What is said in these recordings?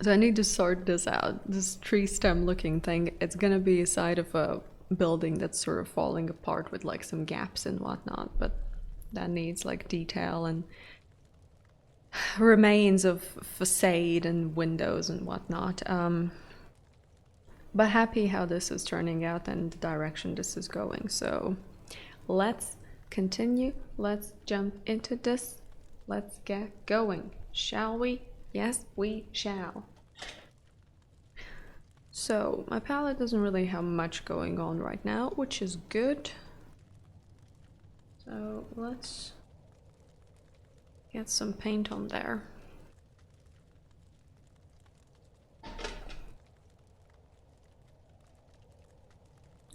So I need to sort this out. This tree stem looking thing, it's gonna be a side of a building that's sort of falling apart with like some gaps and whatnot, but that needs like detail and remains of facade and windows and whatnot. But happy how this is turning out and the direction this is going. So let's continue. Let's jump into this. Let's get going. Shall we? Yes, we shall. So my palette doesn't really have much going on right now, which is good. So let's get some paint on there.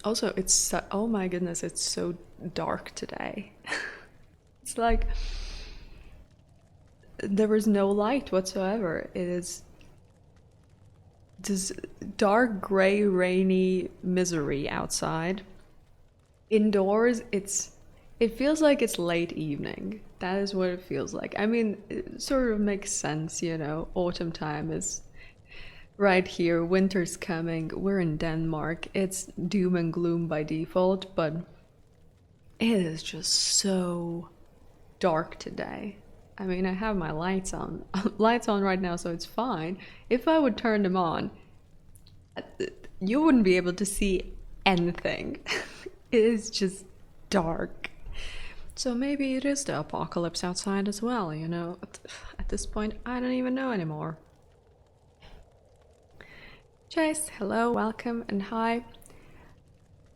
Also, it's so, oh my goodness, it's so dark today. It's like there is no light whatsoever. It is this dark gray rainy misery outside. Indoors, it feels like it's late evening. That is what it feels like. I mean, it sort of makes sense, you know. Autumn time is right here, winter's coming. We're in Denmark. It's doom and gloom by default, but it is just so dark today. I mean, I have my lights on, lights on right now, so it's fine. If I would turn them on, you wouldn't be able to see anything. It is just dark. So maybe it is the apocalypse outside as well, you know? At this point, I don't even know anymore. Chase, hello, welcome, and hi.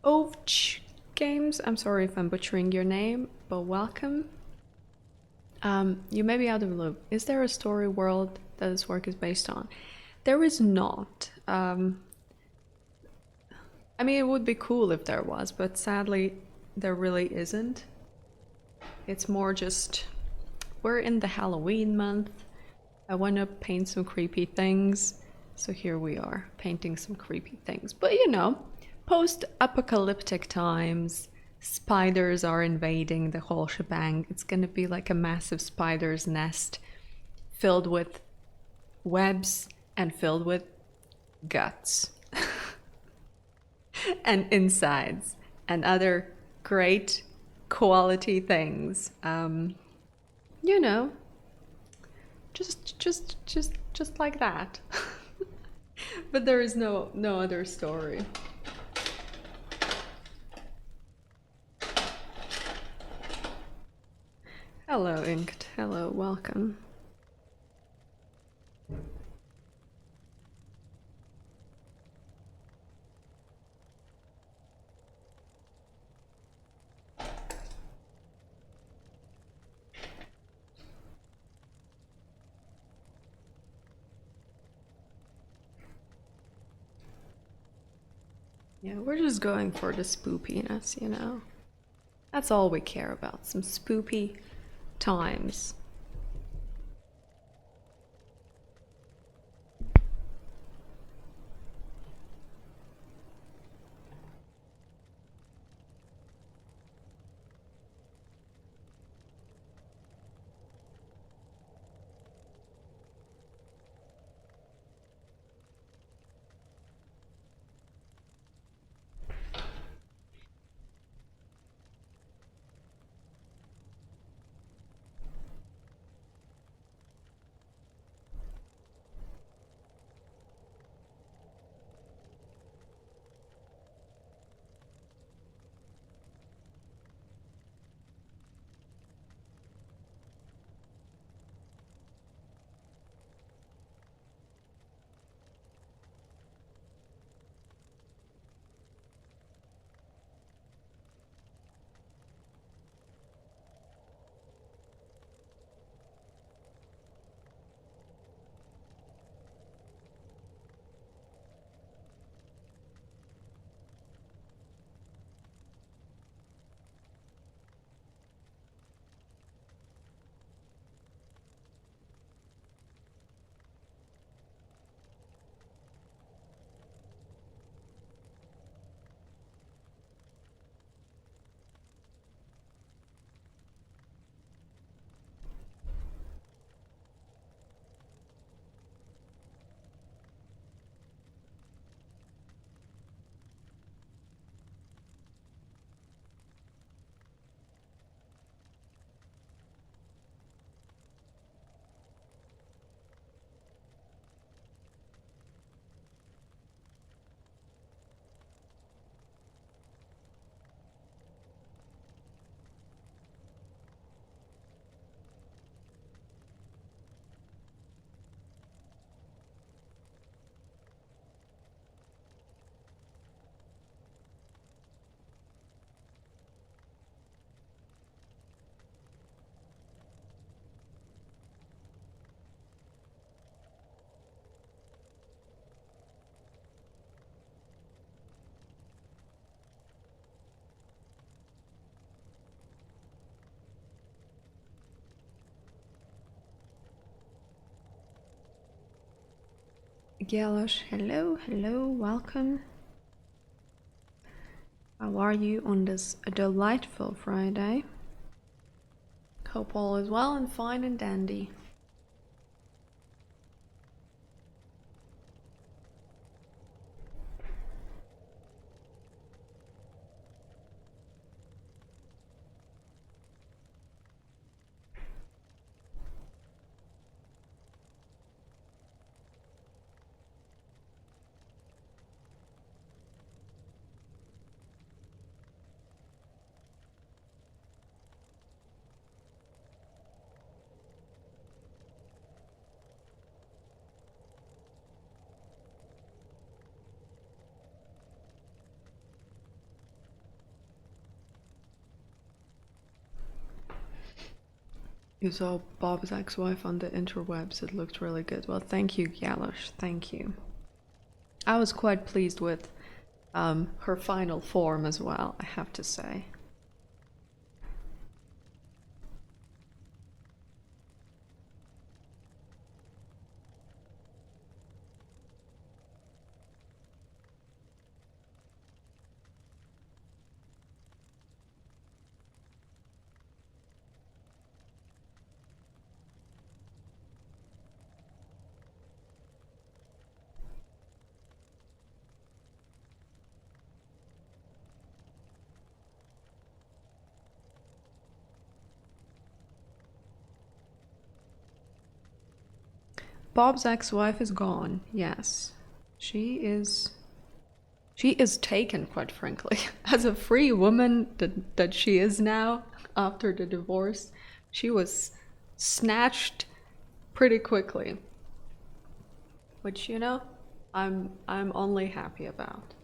Ovch Games, I'm sorry if I'm butchering your name, but welcome. You may be out of the loop. Is there a story world that this work is based on? There is not. I mean, it would be cool if there was, but sadly, there really isn't. It's more just, we're in the Halloween month. I want to paint some creepy things. So here we are, painting some creepy things. But you know, post-apocalyptic times, spiders are invading the whole shebang. It's gonna be like a massive spider's nest filled with webs and filled with guts and insides and other great quality things. You know, just like that. But there is no other story. Hello, Inked. Hello, welcome. Yeah, we're just going for the spoopiness, you know? That's all we care about, some spoopy times. Galosh, hello, hello, welcome. How are you on this delightful Friday? Hope all is well and fine and dandy. You saw Bob's ex-wife on the interwebs. It looked really good. Well, thank you, Galosh. Thank you. I was quite pleased with her final form as well, I have to say. Bob's ex-wife is gone. Yes, she is. She is taken, quite frankly, as a free woman that she is now after the divorce. She was snatched pretty quickly, which I'm only happy about.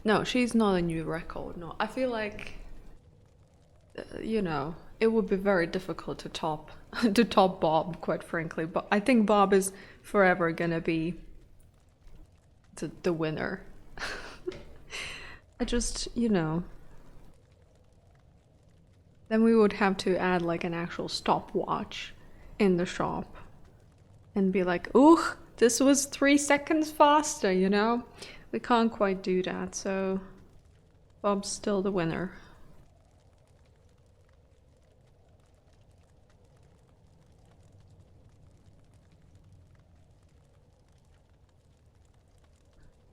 No, she's not a new record. No, I feel like it would be very difficult to top to top Bob, quite frankly. But I think Bob is forever gonna be the winner. I just, then we would have to add like an actual stopwatch in the shop and be like, ooh, this was 3 seconds faster, We can't quite do that, so Bob's still the winner.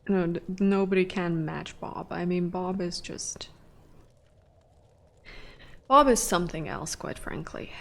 No, nobody can match Bob. I mean, Bob is something else, quite frankly.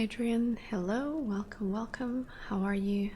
Adrian, hello, welcome, welcome. How are you?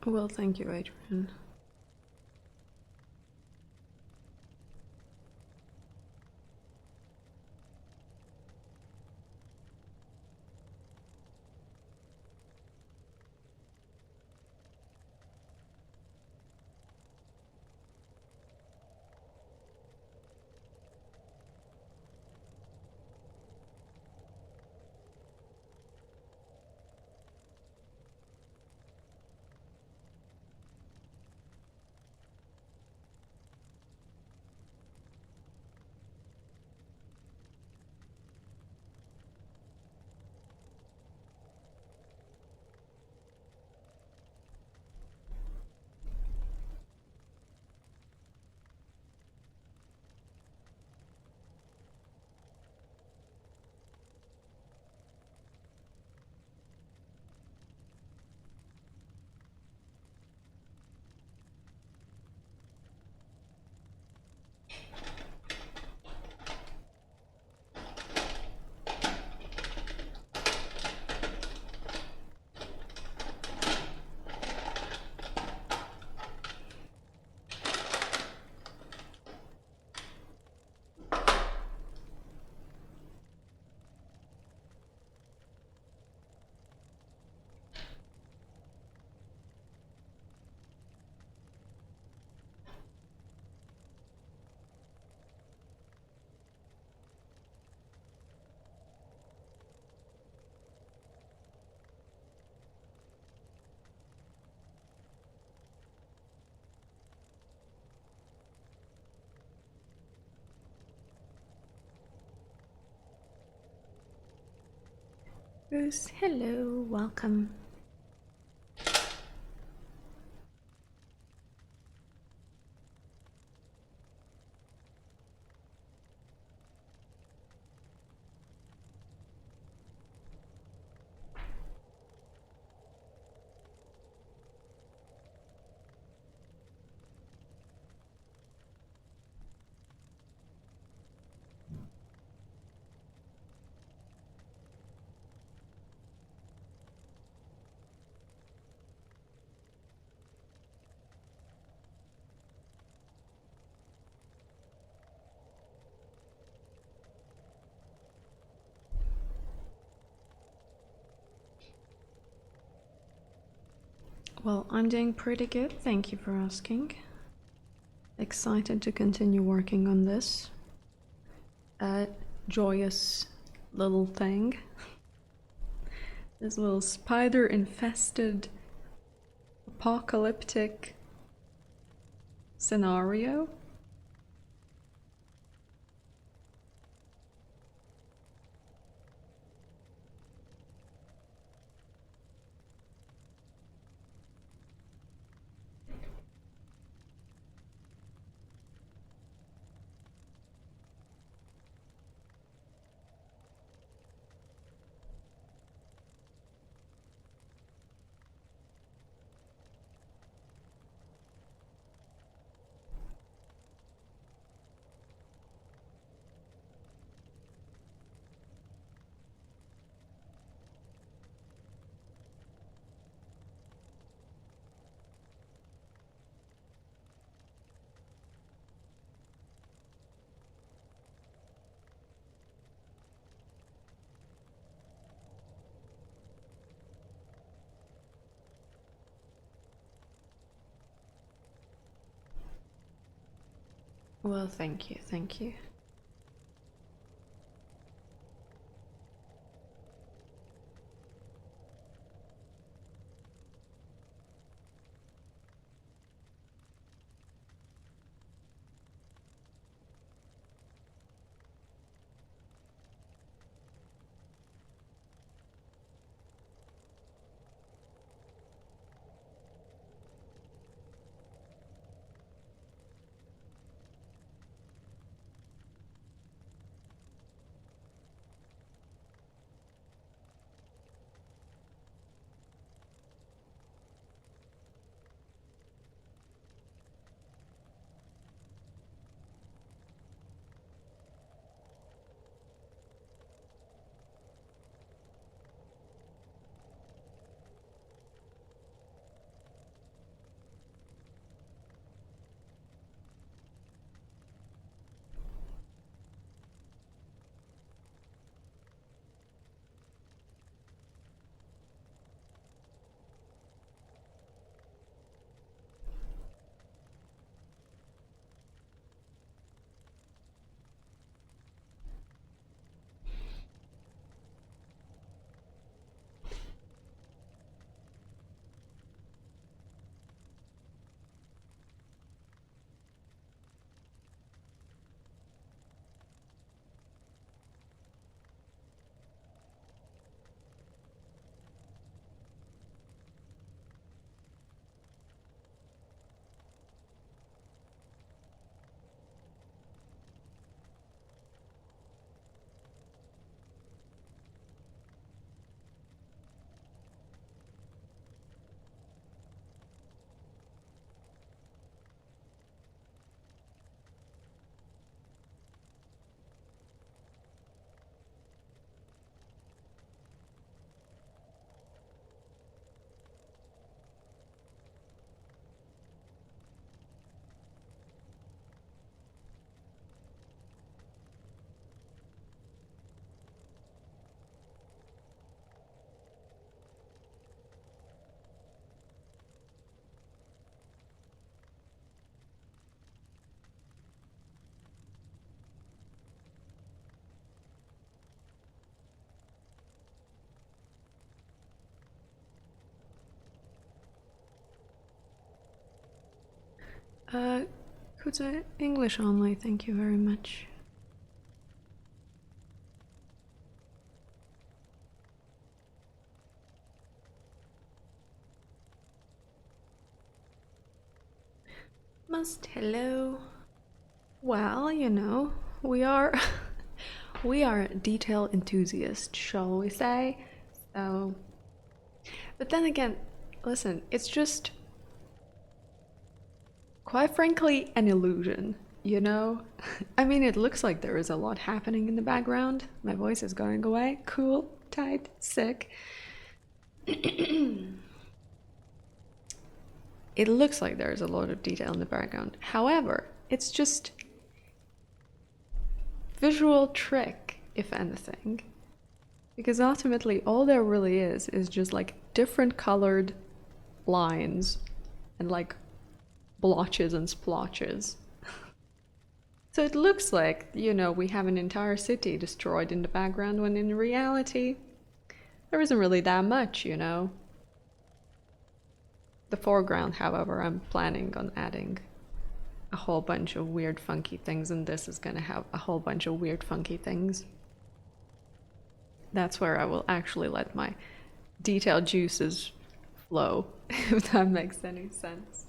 Well, thank you, Adrian. Bruce, hello, welcome. Well, I'm doing pretty good, thank you for asking. Excited to continue working on this joyous little thing. This little spider infested apocalyptic scenario. Well, thank you, thank you. Uh, could I English only, thank you very much. Must hello. Well, you know, we are we are detail enthusiasts, shall we say? So, but then again, listen, it's just quite frankly an illusion, you know? I mean, it looks like there is a lot happening in the background. My voice is going away. Cool, tight, sick. It looks like there's a lot of detail in the background. However, it's just visual trick, if anything. Because ultimately, all there really is just like different colored lines and like blotches and splotches. So it looks like, you know, we have an entire city destroyed in the background when in reality, there isn't really that much, you know. The foreground, however, I'm planning on adding a whole bunch of weird funky things, and this is gonna have a whole bunch of weird funky things. That's where I will actually let my detailed juices flow, if that makes any sense.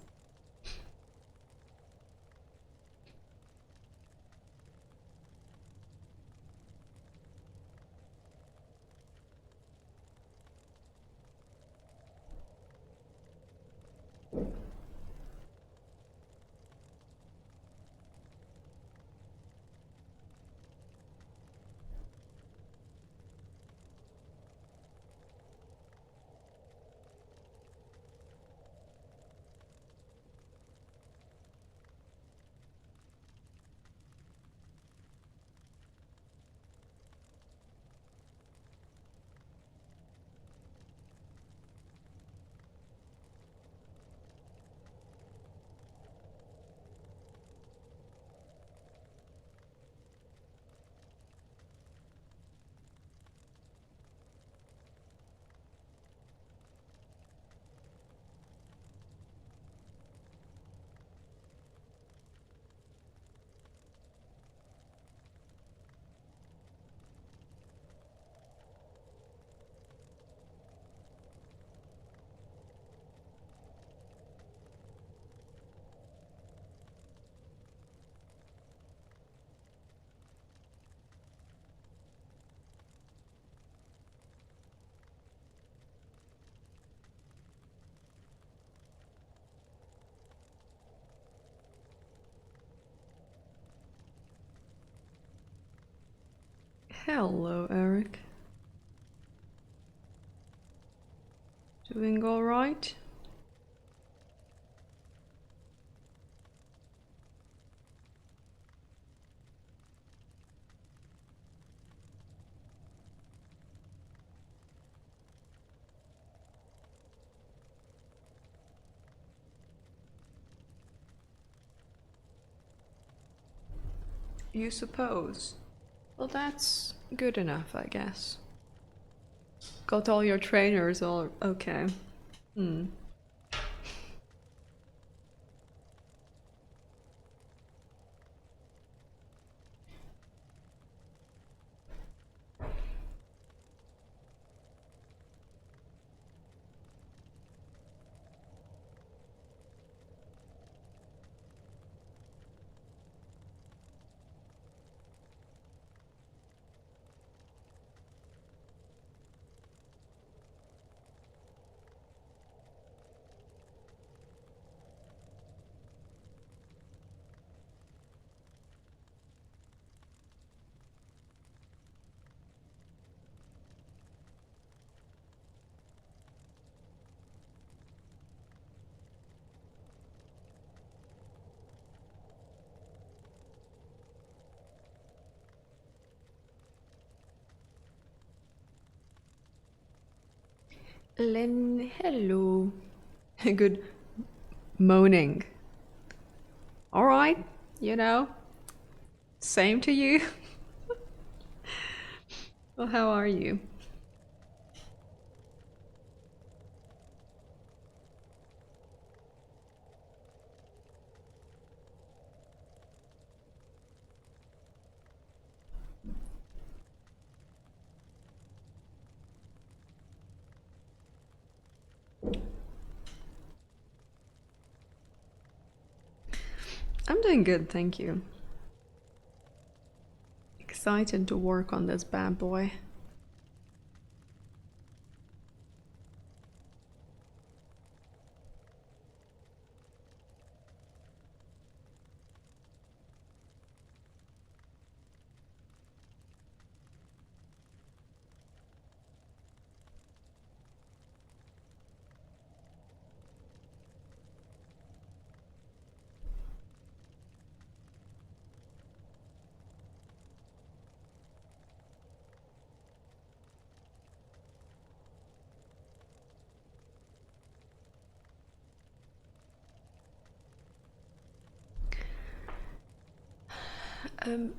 Hello, Eric. Doing all right? You suppose? Well, that's good enough, I guess. Got all your trainers all okay. Hmm. Lynn, hello. Good moaning. Alright, you know. Same to you. Well, how are you? I'm doing good, thank you. Excited to work on this bad boy.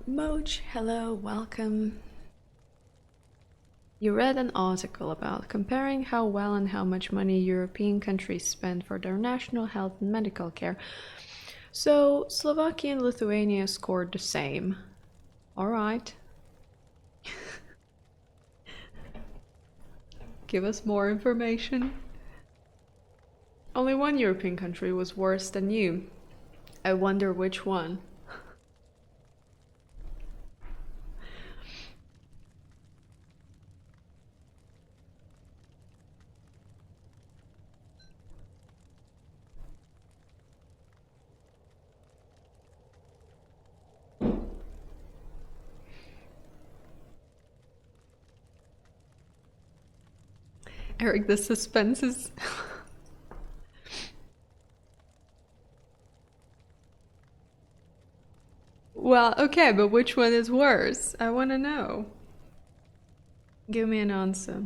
Moj, hello, welcome. You read an article about comparing how well and how much money European countries spend for their national health and medical care. So, Slovakia and Lithuania scored the same. Alright. Give us more information. Only one European country was worse than you. I wonder which one. Eric, the suspense is... Well, okay, but which one is worse? I want to know. Give me an answer.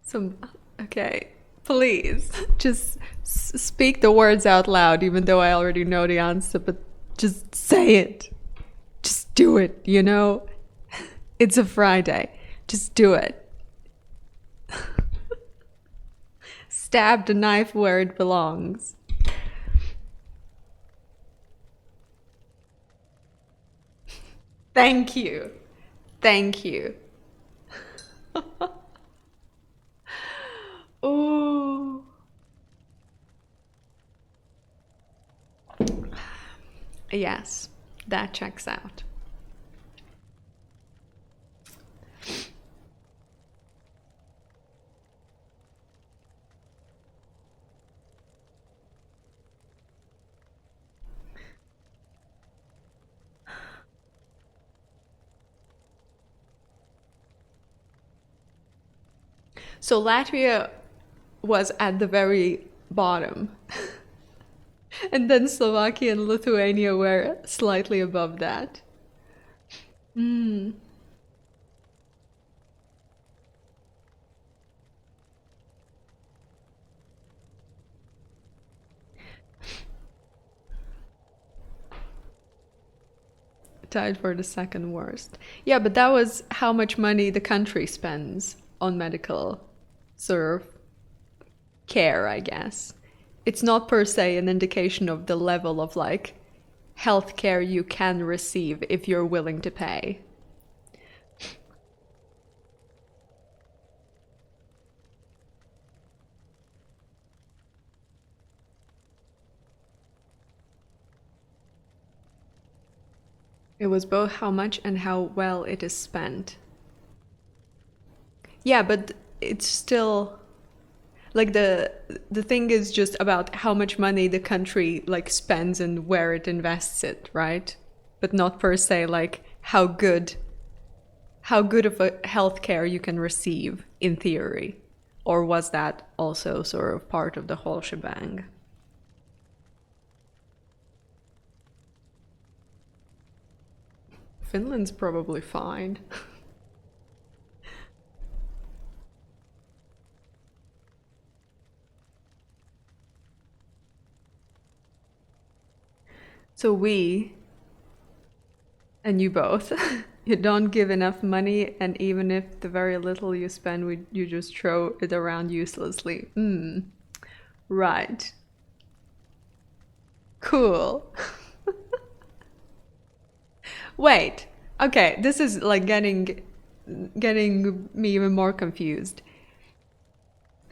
Some... Okay, please, just speak the words out loud, even though I already know the answer, but just say it. Just do it, you know? It's a Friday. Just do it. Stab the knife where it belongs. Thank you. Thank you. Ooh. Yes, that checks out. So Latvia was at the very bottom. And then Slovakia and Lithuania were slightly above that. Mm. Tied for the second worst. Yeah, but that was how much money the country spends on medical sort of care, I guess. It's not per se an indication of the level of like healthcare you can receive if you're willing to pay. It was both how much and how well it is spent. Yeah, but it's still like the thing is just about how much money the country like spends and where it invests it, right? But not per se like how good of a healthcare you can receive in theory. Or was that also sort of part of the whole shebang? Finland's probably fine. So we, and you both, you don't give enough money, and even if the very little you spend, you just throw it around uselessly. Right. Cool. Wait. Okay, this is like getting me even more confused.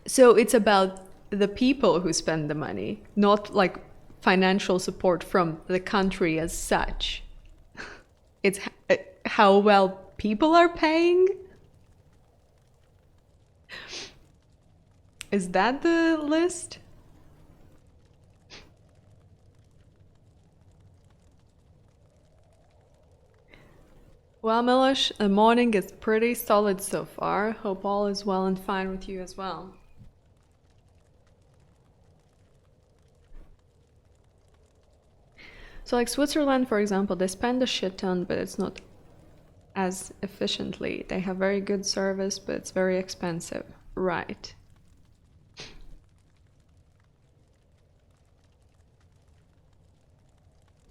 So it's about the people who spend the money, not like financial support from the country as such. It's how well people are paying. Is that the list? Well, Milosh, the morning is pretty solid so far. Hope all is well and fine with you as well. So like Switzerland, for example, they spend a shit ton, but it's not as efficiently. They have very good service, but it's very expensive. Right.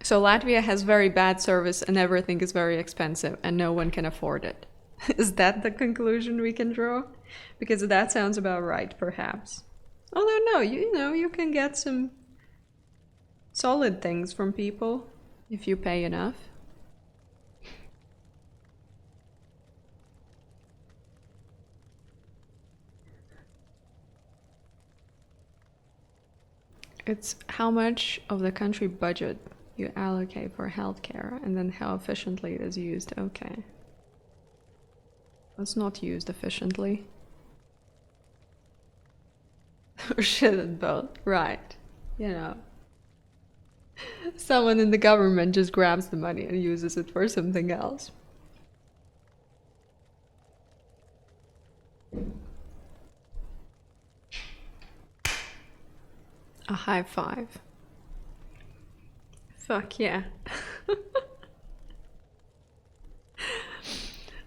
So Latvia has very bad service and everything is very expensive and no one can afford it. Is that the conclusion we can draw? Because that sounds about right, perhaps. Although no, you know, you can get some solid things from people if you pay enough. It's how much of the country budget you allocate for healthcare and then how efficiently it is used. Okay. It's not used efficiently. Or shouldn't both. Right. You know. Someone in the government just grabs the money and uses it for something else. A high five. Fuck yeah.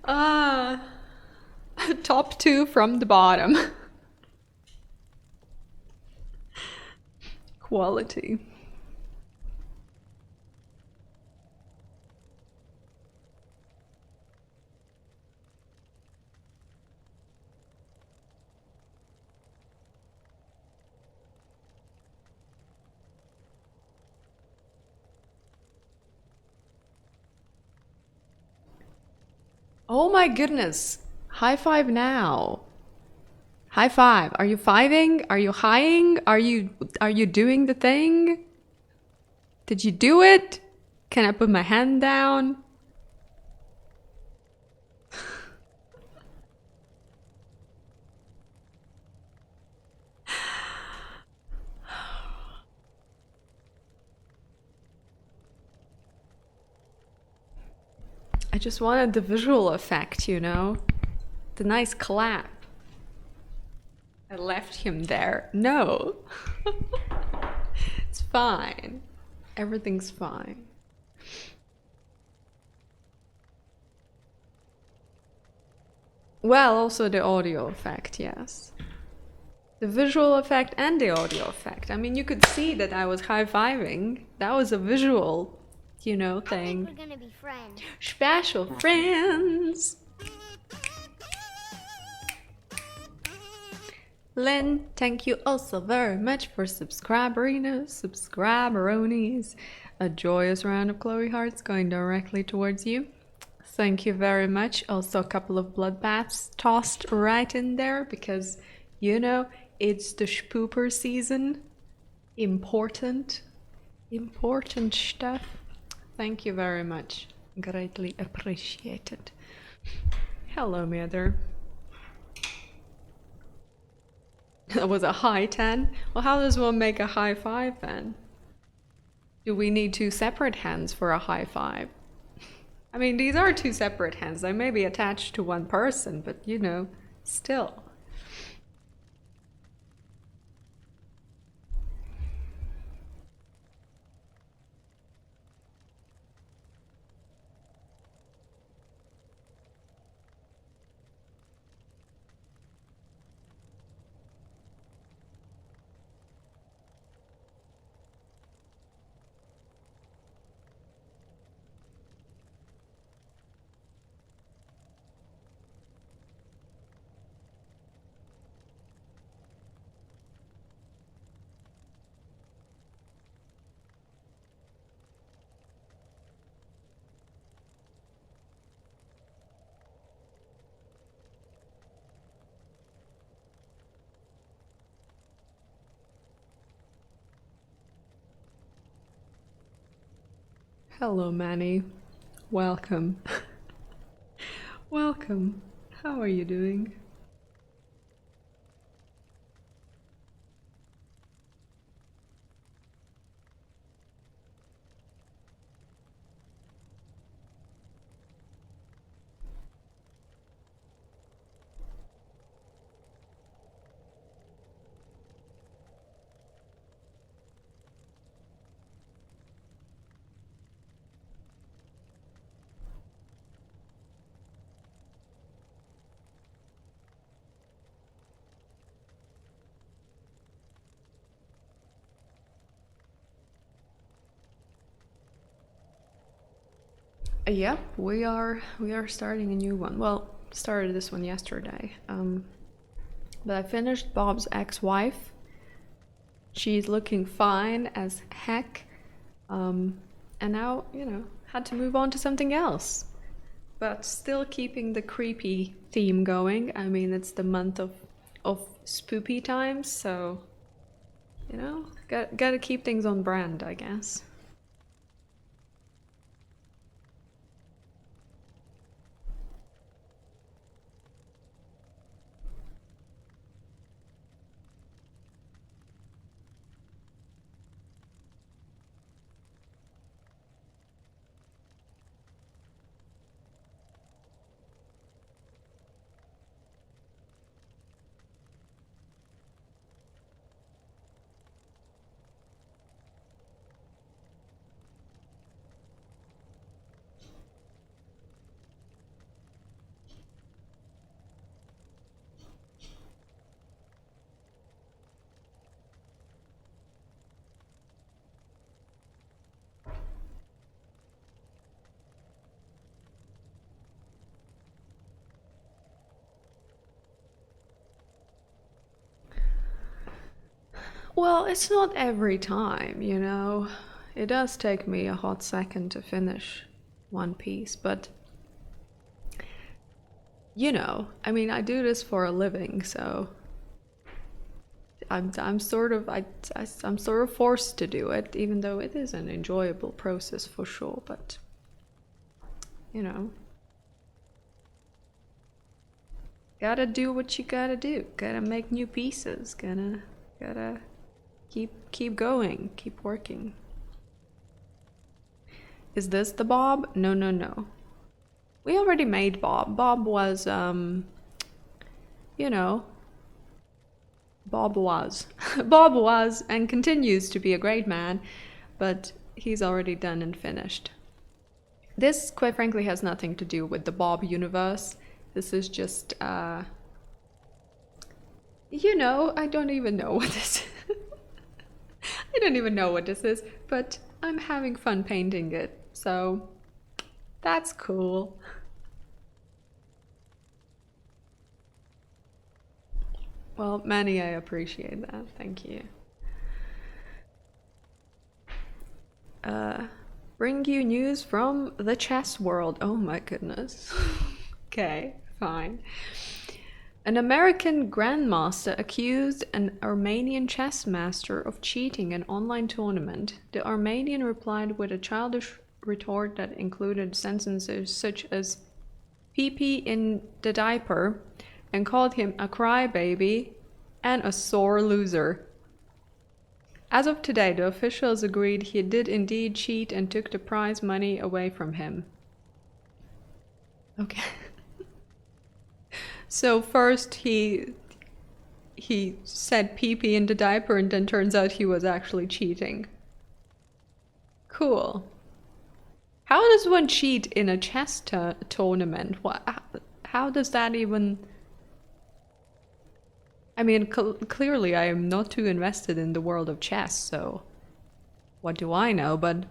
Ah, top two from the bottom. Quality. Oh my goodness. High five now. High five. Are you fiving? Are you highing? Are you doing the thing? Did you do it? Can I put my hand down? I just wanted the visual effect, you know? The nice clap. I left him there. No. It's fine. Everything's fine. Well, also the audio effect, yes. The visual effect and the audio effect. I mean, you could see that I was high-fiving. That was a visual, you know, thing. I think we're gonna be friends. Special friends. Lynn, thank you also very much for subscriberonies. A joyous round of Chloe hearts going directly towards you. Thank you very much. Also a couple of bloodbaths tossed right in there because, you know, it's the spooper season. Important stuff. Thank you very much. Greatly appreciated. Hello, Mother. That was a high 10? Well, how does one make a high 5 then? Do we need two separate hands for a high 5? I mean, these are two separate hands. They may be attached to one person, but you know, still. Hello, Manny. Welcome. Welcome. How are you doing? Yep, we are starting a new one. Well, started this one yesterday. But I finished Bob's ex-wife. She's looking fine as heck. And now, you know, had to move on to something else. But still keeping the creepy theme going. I mean, it's the month of spoopy times, so you know, gotta keep things on brand, I guess. Well, it's not every time, you know. It does take me a hot second to finish one piece, but you know, I mean, I do this for a living, so I'm sort of I'm sort of forced to do it, even though it is an enjoyable process for sure. But you know, gotta do what you gotta do. Gotta make new pieces. Gotta keep going. Keep working. Is this the Bob? No, no, no. We already made Bob. Bob was you know, Bob was. Bob was and continues to be a great man, but he's already done and finished. This, quite frankly, has nothing to do with the Bob universe. This is just, I don't even know what this is. I don't even know what this is, but I'm having fun painting it, so that's cool. Well, Manny, I appreciate that. Thank you. Bring you news from the chess world. Oh my goodness. Okay, fine. An American grandmaster accused an Armenian chess master of cheating an online tournament. The Armenian replied with a childish retort that included sentences such as pee pee in the diaper and called him a crybaby and a sore loser. As of today, the officials agreed he did indeed cheat and took the prize money away from him. Okay. So first he said pee pee in the diaper and then turns out he was actually cheating. Cool. How does one cheat in a chess tournament? How does that even... I mean, clearly I am not too invested in the world of chess, so what do I know? But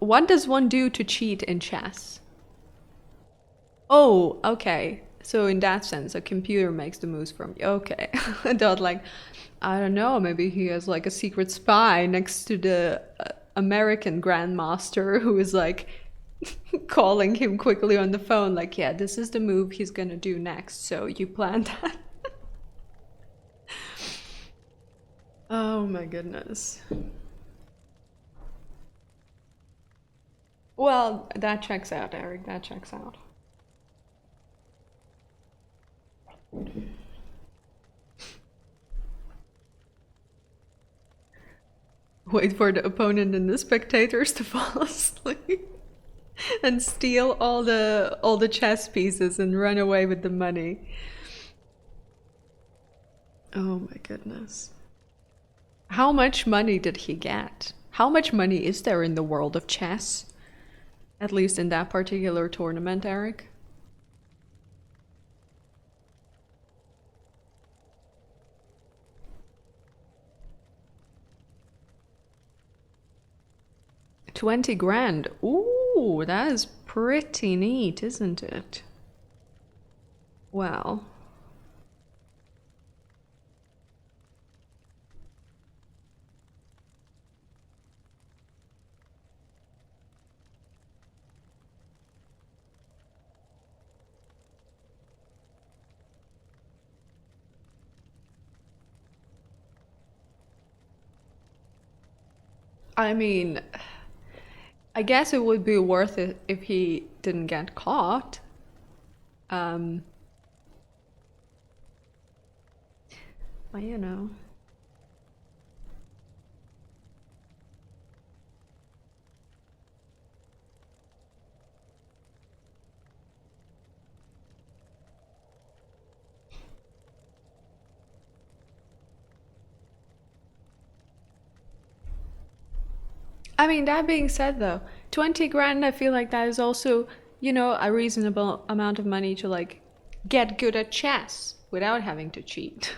what does one do to cheat in chess? Oh, okay. So in that sense, a computer makes the moves from you. Okay. I thought like, I don't know, maybe he has like a secret spy next to the American grandmaster who is like calling him quickly on the phone like, yeah, this is the move he's gonna do next, so you plan that. Oh my goodness. Well, that checks out, Eric. That checks out. Wait for the opponent and the spectators to fall asleep and steal all the chess pieces and run away with the money. Oh my goodness. How much money did he get? How much money is there in the world of chess? At least in that particular tournament, Eric? $20,000. Ooh, that is pretty neat, isn't it? Well. I mean, I guess it would be worth it if he didn't get caught. Um, but you know. I mean, that being said though, 20 grand, I feel like that is also, a reasonable amount of money to like get good at chess without having to cheat.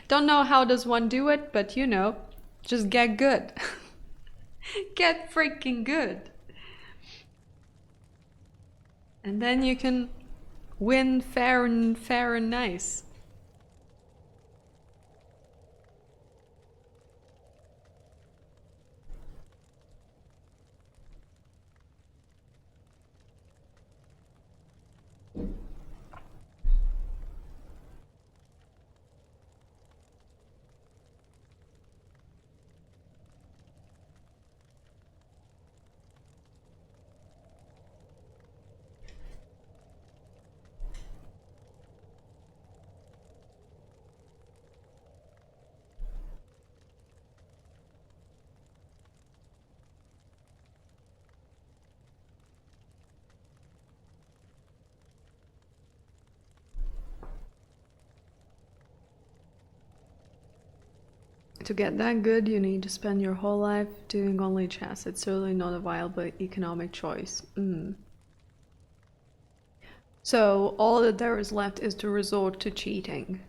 Don't know how does one do it, but just get good. Get freaking good. And then you can win fair and nice. To get that good, you need to spend your whole life doing only chess. It's certainly not a viable economic choice. So all that there is left is to resort to cheating.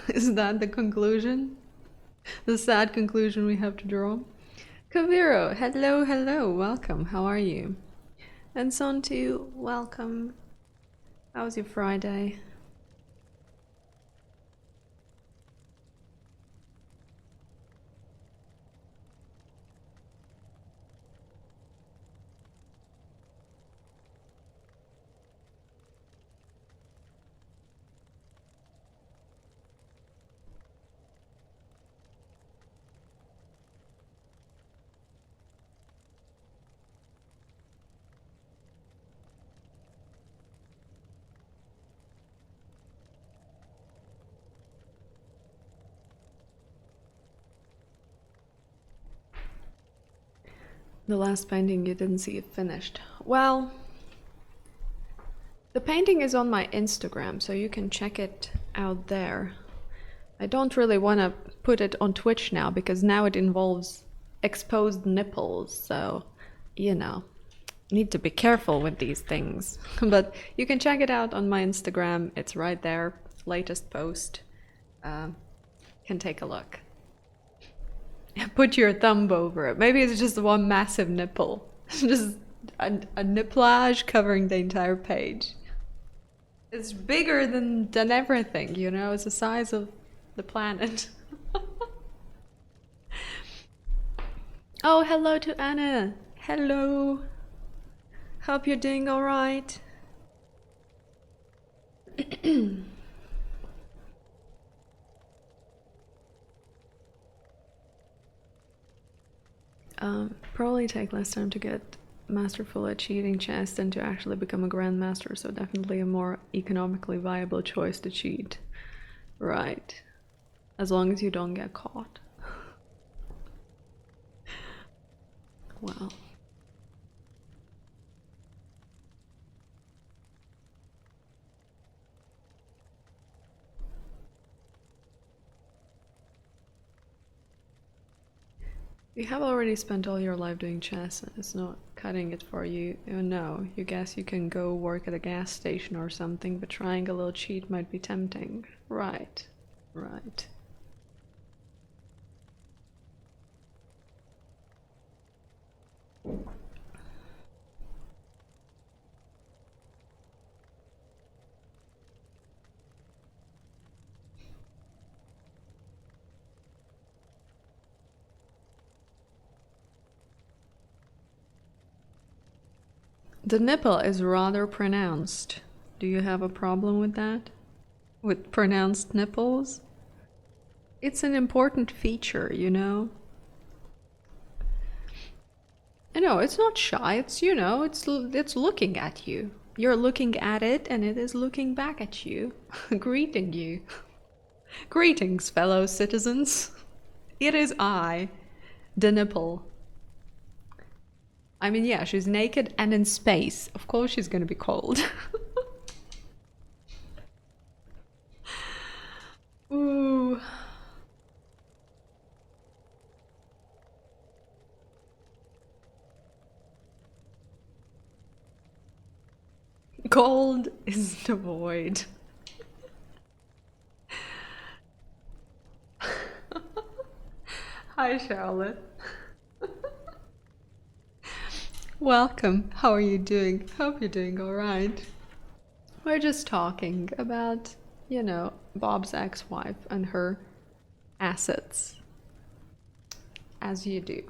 Is that the conclusion? The sad conclusion we have to draw? Kaviro, hello, hello, welcome. How are you? And Sontu, welcome. How was your Friday? The last painting you didn't see it finished. Well, the painting is on my Instagram, so you can check it out there. I don't really want to put it on Twitch now because now it involves exposed nipples, so you know, need to be careful with these things. But you can check it out on my Instagram, it's right there, latest post. Can take a look. Put your thumb over it. Maybe it's just one massive nipple. Just a nipplage covering the entire page. It's bigger than everything, you know? It's the size of the planet. Oh, hello to Anna. Hello. Hope you're doing all right. Probably take less time to get masterful at cheating chess than to actually become a grandmaster, so definitely a more economically viable choice to cheat. Right. As long as you don't get caught. Well. You have already spent all your life doing chess and it's not cutting it for you. Oh no, you guess you can go work at a gas station or something, but trying a little cheat might be tempting. Right, right. The nipple is rather pronounced. Do you have a problem with that? With pronounced nipples? It's an important feature, you know? I know, it's not shy, it's, you know, it's looking at you. You're looking at it and it is looking back at you, greeting you. Greetings, fellow citizens. It is I, the nipple. I mean, yeah, she's naked and in space. Of course she's gonna be cold. Ooh. Cold is the void. Hi, Charlotte. Welcome. How are you doing? Hope you're doing alright. We're just talking about, you know, Bob's ex-wife and her assets. As you do.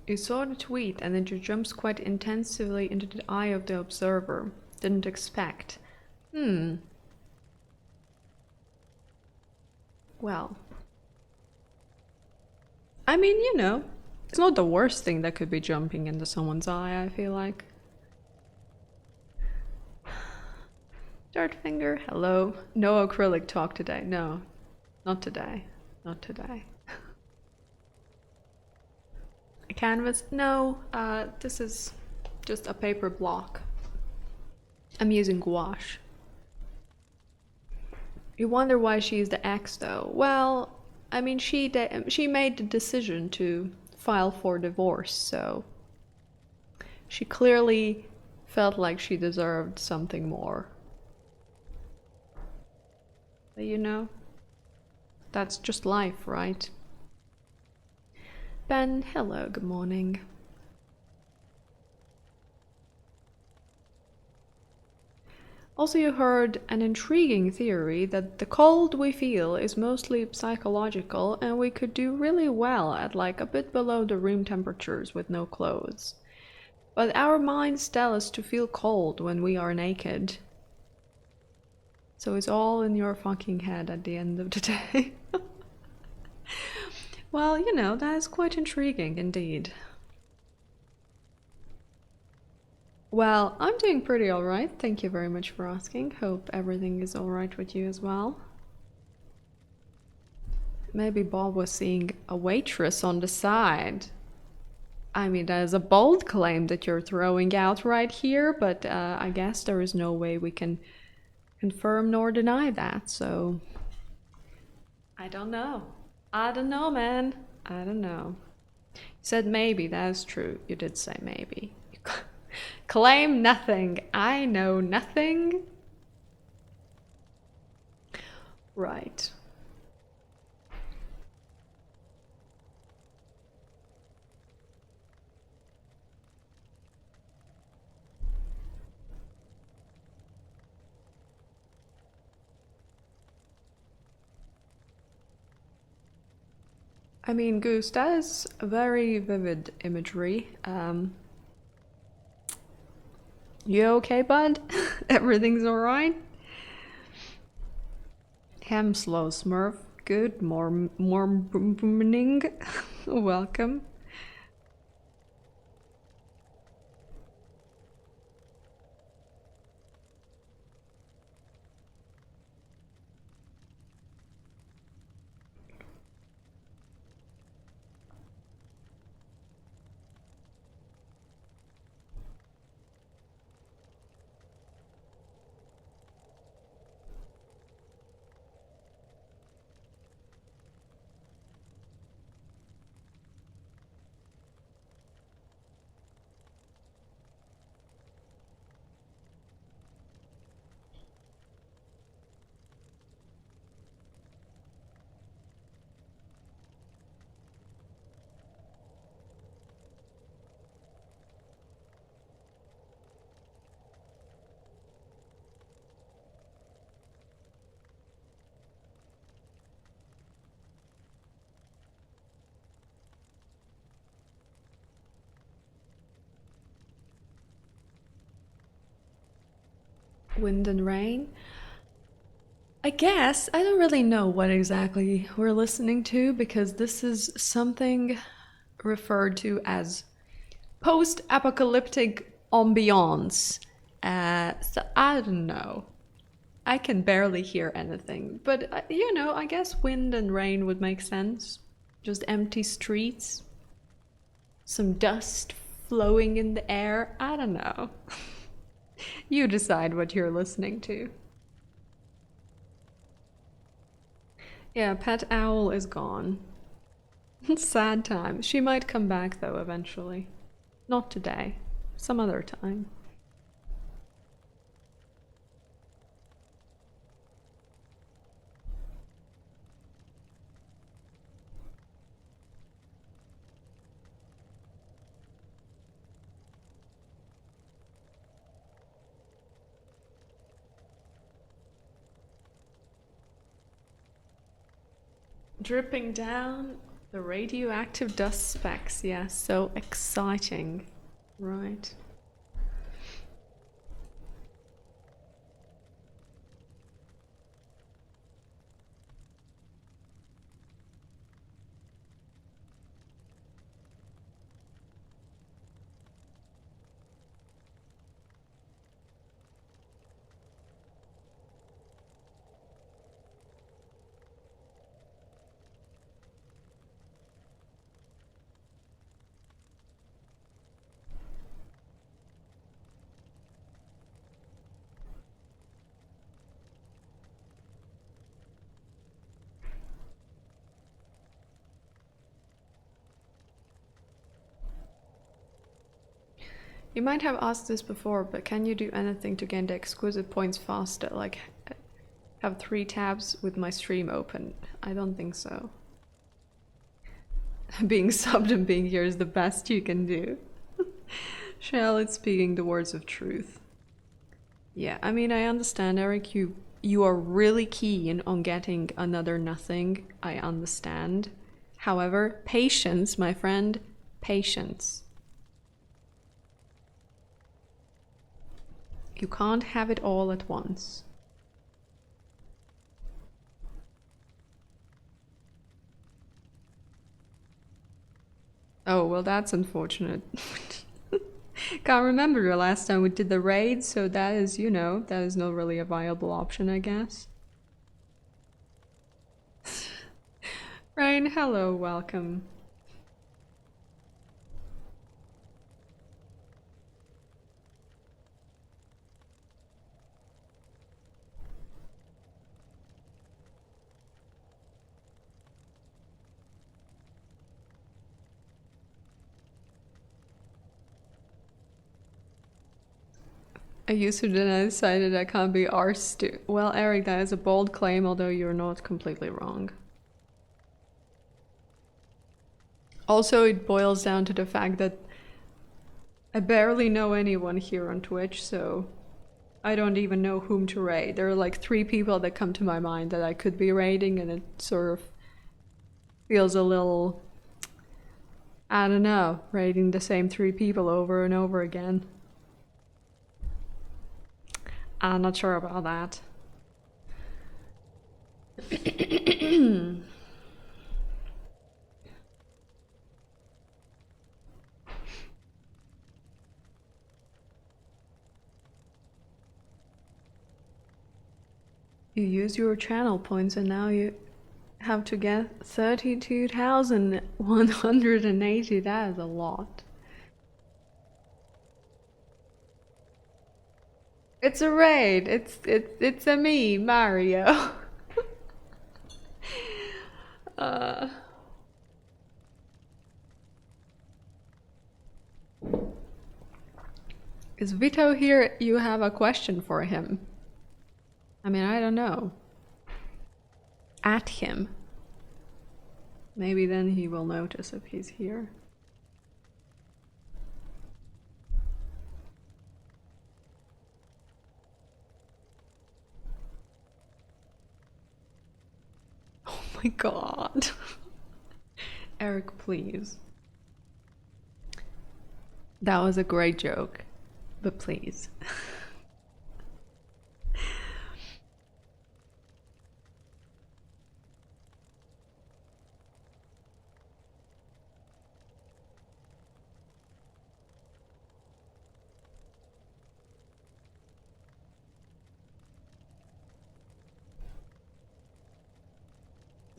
You saw the tweet and it jumps quite intensively into the eye of the observer. Didn't expect. Well, I mean, you know, it's not the worst thing that could be jumping into someone's eye, I feel like. Dirtfinger, hello. No acrylic talk today. No, not today. Not today. A canvas? No, this is just a paper block. I'm using gouache. You wonder why she's the ex, though. Well, I mean, she made the decision to file for divorce, so she clearly felt like she deserved something more. But you know, that's just life, right? Ben, hello, good morning. Also, you heard an intriguing theory that the cold we feel is mostly psychological and we could do really well at like a bit below the room temperatures with no clothes. But our minds tell us to feel cold when we are naked. So it's all in your fucking head at the end of the day. Well, you know, that is quite intriguing indeed. Well, I'm doing pretty alright. Thank you very much for asking. Hope everything is alright with you as well. Maybe Bob was seeing a waitress on the side. I mean, that is a bold claim that you're throwing out right here, but I guess there is no way we can confirm nor deny that, so... I don't know. I don't know, man. I don't know. You said maybe, that is true. You did say maybe. Claim nothing. I know nothing. Right. I mean, Goose, that is very vivid imagery. You okay, bud? Everything's alright? Hemslow Smurf, good morning. Welcome. Wind and rain. I guess I don't really know what exactly we're listening to because this is something referred to as post-apocalyptic ambiance. So I don't know. I can barely hear anything, but you know, I guess wind and rain would make sense. Just empty streets, some dust flowing in the air. I don't know. You decide what you're listening to. Yeah, Pet Owl is gone. Sad time. She might come back though eventually. Not today. Some other time. Dripping down the radioactive dust specks. Yeah, so exciting. Right. You might have asked this before, but can you do anything to gain the exquisite points faster? Like, have 3 tabs with my stream open? I don't think so. Being subbed and being here is the best you can do. Shell is speaking the words of truth. Yeah, I mean, I understand, Eric. You are really keen on getting another nothing. I understand. However, patience, my friend, patience. You can't have it all at once. Oh, well, that's unfortunate. Can't remember the last time we did the raid, so that is, you know, that is not really a viable option, I guess. Rain, hello, welcome. I used to, then I decided I can't be arsed to. Well, Eric, that is a bold claim, although you're not completely wrong. Also, it boils down to the fact that I barely know anyone here on Twitch, so I don't even know whom to raid. There are like 3 people that come to my mind that I could be raiding, and it sort of feels a little, I don't know, raiding the same 3 people over and over again. I'm not sure about that. You use your channel points and now you have to get 32,180. That is a lot. It's a raid. It's a me, Mario. uh Is Vito here? You have a question for him. I mean, I don't know. At him. Maybe then he will notice if he's here. Oh my god. Eric, please. That was a great joke, but please.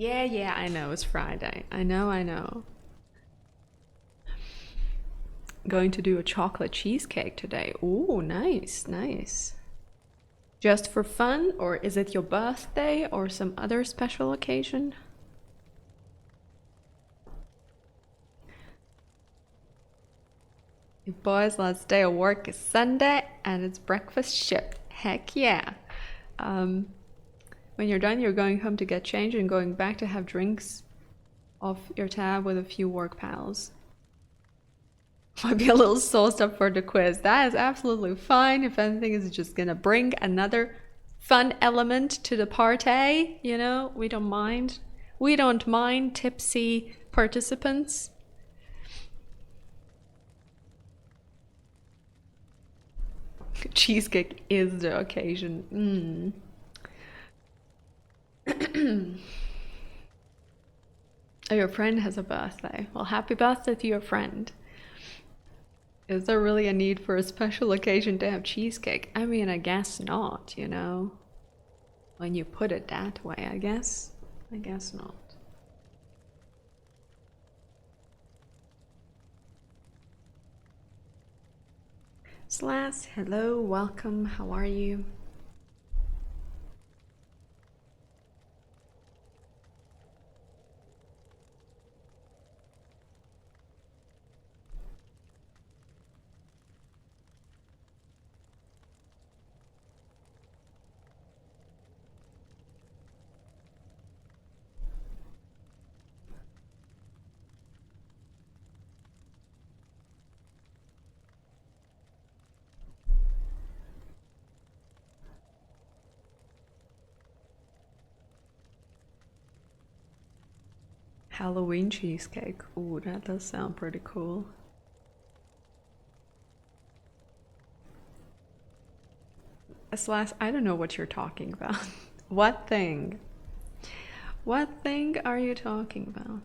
Yeah, I know, it's Friday. I know. Going to do a chocolate cheesecake today. Ooh, nice. Just for fun, or is it your birthday or some other special occasion? Boys, last day of work is Sunday and it's breakfast shipped. Heck yeah. When you're done, you're going home to get changed and going back to have drinks off your tab with a few work pals. Might be a little sauced up for the quiz. That is absolutely fine. If anything, it's just gonna bring another fun element to the party. You know, we don't mind. We don't mind tipsy participants. Cheesecake is the occasion. Oh, your friend has a birthday. Well, happy birthday to your friend. Is there really a need for a special occasion to have cheesecake? I mean, I guess not, you know? When you put it that way, I guess. I guess not. Slash, hello, welcome, how are you? Halloween cheesecake. Ooh, that does sound pretty cool. Slash, I don't know what you're talking about. What thing? What thing are you talking about?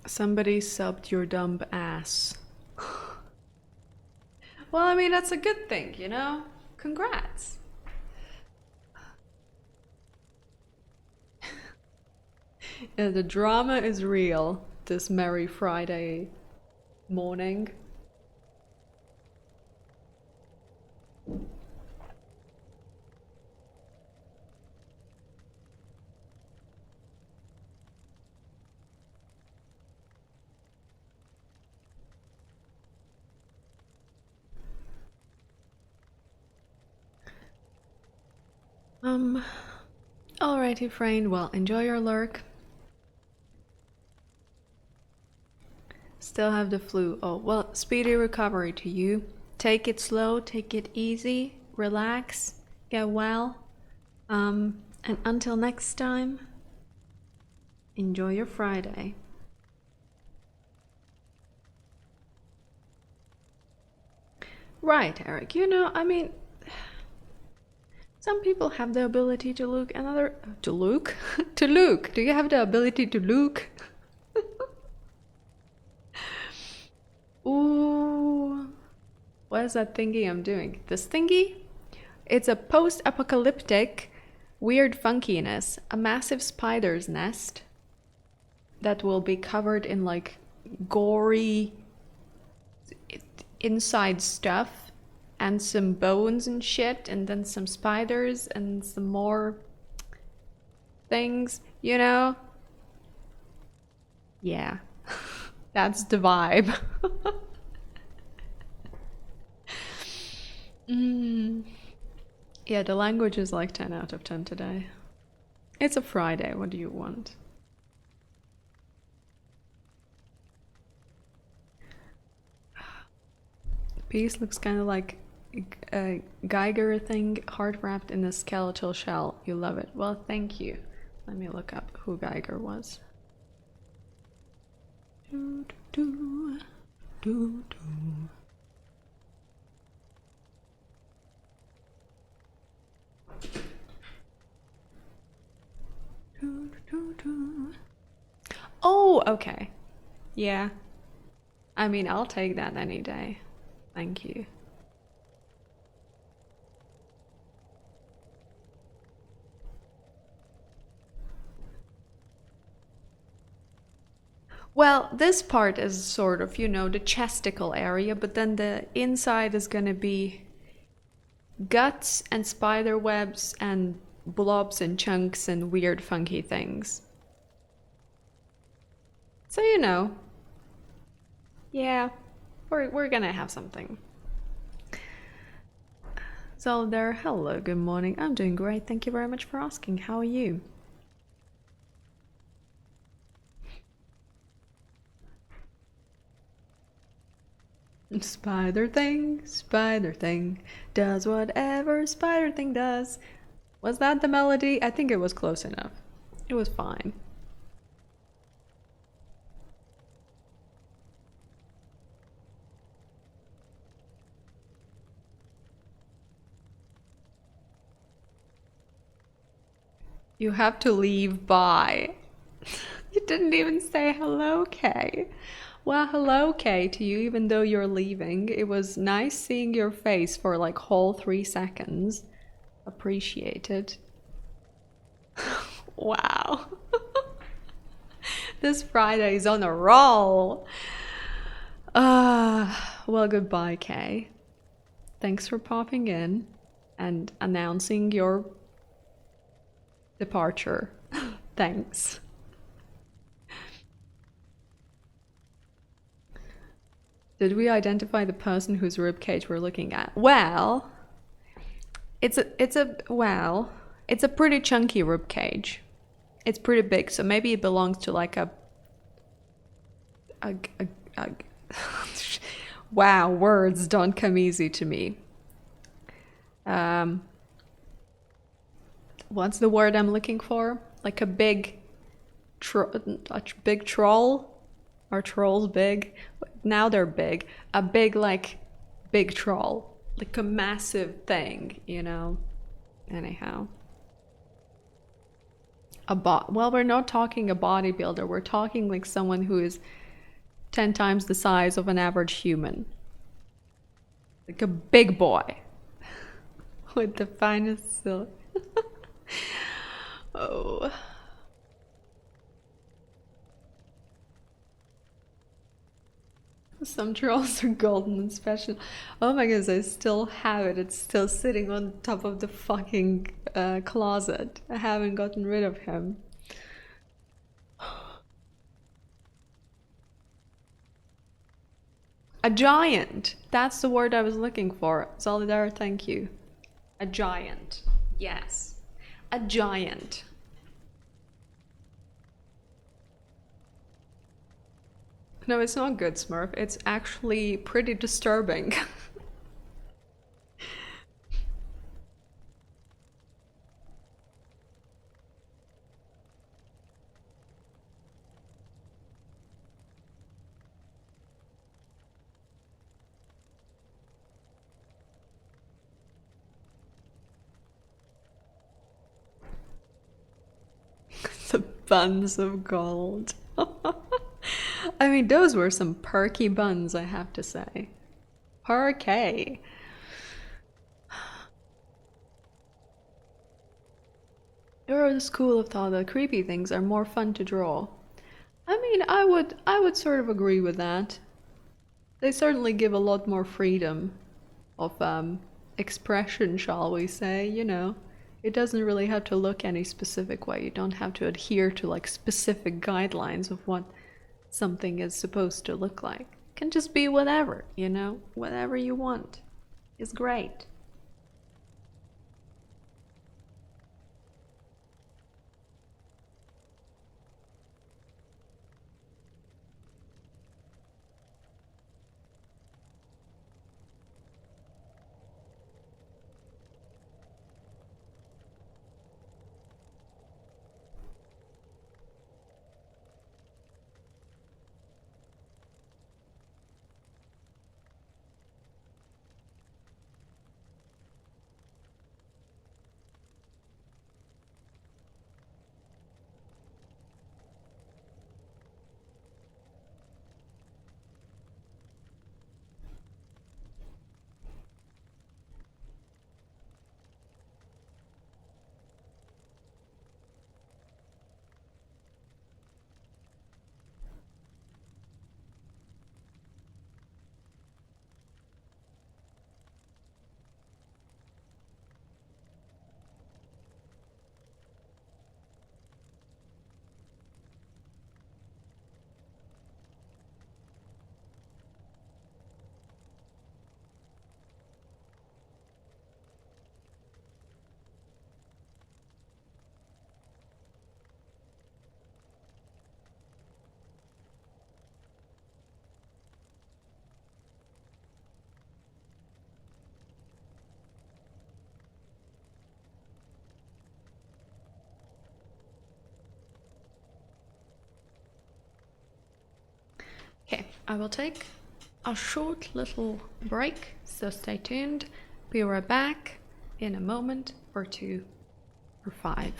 Somebody subbed your dumb ass. Well, I mean, that's a good thing, you know? Congrats. Yeah, the drama is real this merry Friday morning. Alrighty, friend. Well, enjoy your lurk. Still have the flu. Oh, well, speedy recovery to you. Take it slow, take it easy, relax, get well. And until next time, enjoy your Friday. Right, Eric. You know, I mean, some people have the ability to look, another to look to look. Do you have the ability to look? Ooh, what is that thingy I'm doing? This thingy? It's a post-apocalyptic, weird funkiness, a massive spider's nest that will be covered in like gory inside stuff and some bones and shit, and then some spiders and some more things, you know? Yeah, that's the vibe. Yeah, the language is like 10 out of 10 today. It's a Friday, what do you want? Piece looks kind of like a Geiger thing, heart wrapped in a skeletal shell. You love it. Well, thank you. Let me look up who Geiger was. Do, do, do, do. Oh, okay. Yeah. I mean, I'll take that any day. Thank you. Well, this part is sort of, you know, the chesticle area, but then the inside is gonna be guts and spider webs and blobs and chunks and weird funky things. So, you know, yeah, we're gonna have something. So there, hello, good morning. I'm doing great. Thank you very much for asking. How are you? Spider thing, does whatever spider thing does. Was that the melody? I think it was close enough. It was fine. You have to leave, bye. You didn't even say hello, Kay. Well, hello, Kay, to you, even though you're leaving. It was nice seeing your face for like whole 3 seconds. appreciated. Wow. This Friday is on a roll. Well, goodbye, Kay. Thanks for popping in and announcing your departure. Thanks. Did we identify the person whose ribcage we're looking at? Well, it's a pretty chunky ribcage. It's pretty big, so maybe it belongs to like a wow, words don't come easy to me. What's the word I'm looking for? Like a big troll? Are trolls big? Now they're big. A big, like, big troll. Like a massive thing, you know? Anyhow. Well, we're not talking a bodybuilder. We're talking like someone who is 10 times the size of an average human. Like a big boy. With the finest silk. Oh. Some trolls are golden and special. Oh my goodness, I still have it. It's still sitting on top of the fucking closet. I haven't gotten rid of him. A giant. That's the word I was looking for. Solidar, thank you. A giant. Yes. A giant. No, it's not good, Smurf. It's actually pretty disturbing. The buns of gold. I mean, those were some perky buns, I have to say. Perky. You're of the school of thought that creepy things are more fun to draw. I mean, I would sort of agree with that. They certainly give a lot more freedom of expression, shall we say, you know. It doesn't really have to look any specific way. You don't have to adhere to like specific guidelines of what something is supposed to look like. It can just be whatever, you know? Whatever you want is great. Okay, I will take a short little break, so stay tuned. Be right back in a moment or two or five.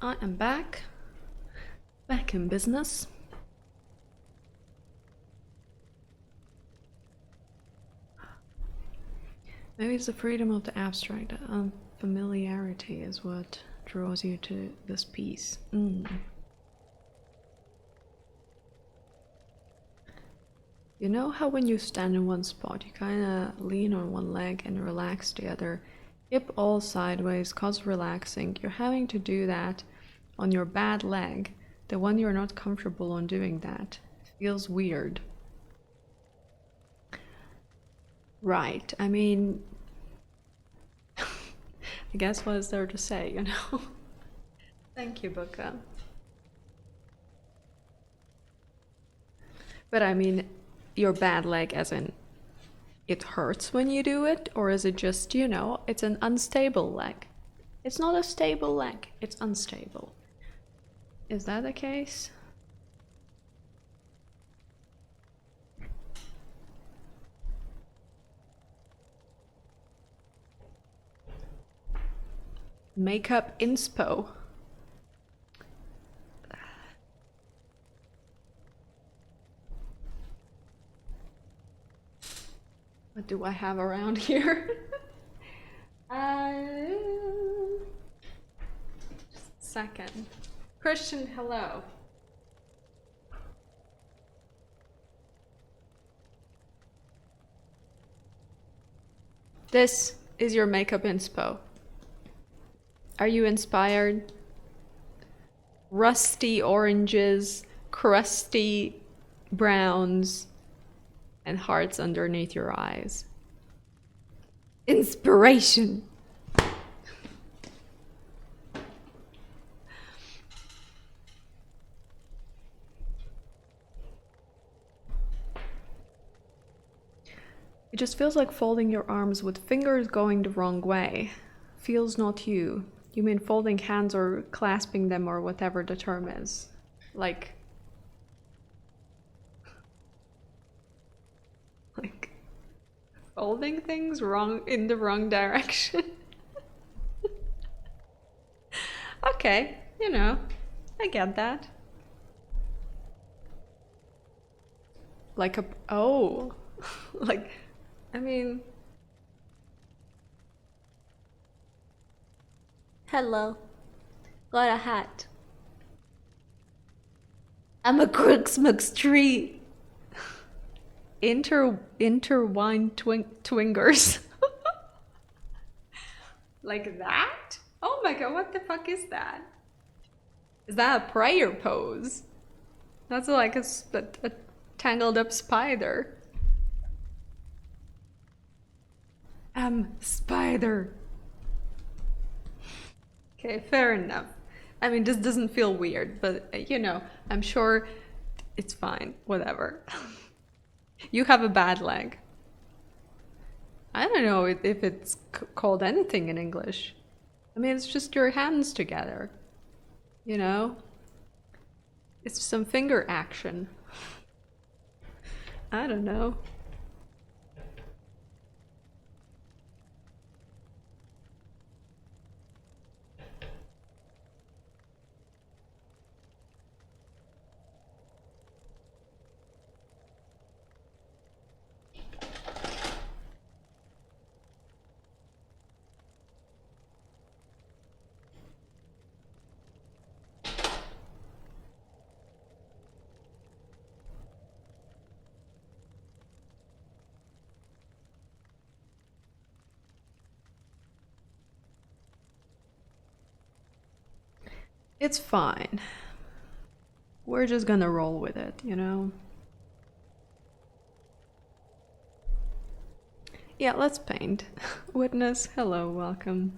I am back. Back in business. Maybe it's the freedom of the abstract. Familiarity is what draws you to this piece. You know how when you stand in one spot, you kind of lean on one leg and relax the other, hip all sideways, cause relaxing. You're having to do that on your bad leg, the one you're not comfortable on doing that. Feels weird. Right, I mean, I guess what is there to say, you know? Thank you, Buka. But I mean, your bad leg as in it hurts when you do it, or is it just, you know, it's an unstable leg? It's not a stable leg, it's unstable. Is that the case? Makeup inspo. What do I have around here? Just a second. Christian, hello. This is your makeup inspo. Are you inspired? Rusty oranges, crusty browns, and hearts underneath your eyes. Inspiration! It just feels like folding your arms with fingers going the wrong way. Feels not you. You mean folding hands or clasping them or whatever the term is. Like folding things wrong in the wrong direction. Okay, you know, I get that. Like a oh, like I mean. Hello. Got a hat. I'm a Christmas tree. Intertwined twingers. Like that? Oh my god, what the fuck is that? Is that a prayer pose? That's like a tangled up spider. Spider. Okay, fair enough. I mean, this doesn't feel weird, but you know, I'm sure it's fine. Whatever. You have a bad leg. I don't know if it's called anything in English. I mean, it's just your hands together. You know? It's some finger action. I don't know. It's fine. We're just gonna roll with it, you know? Yeah, let's paint. Witness, hello, welcome.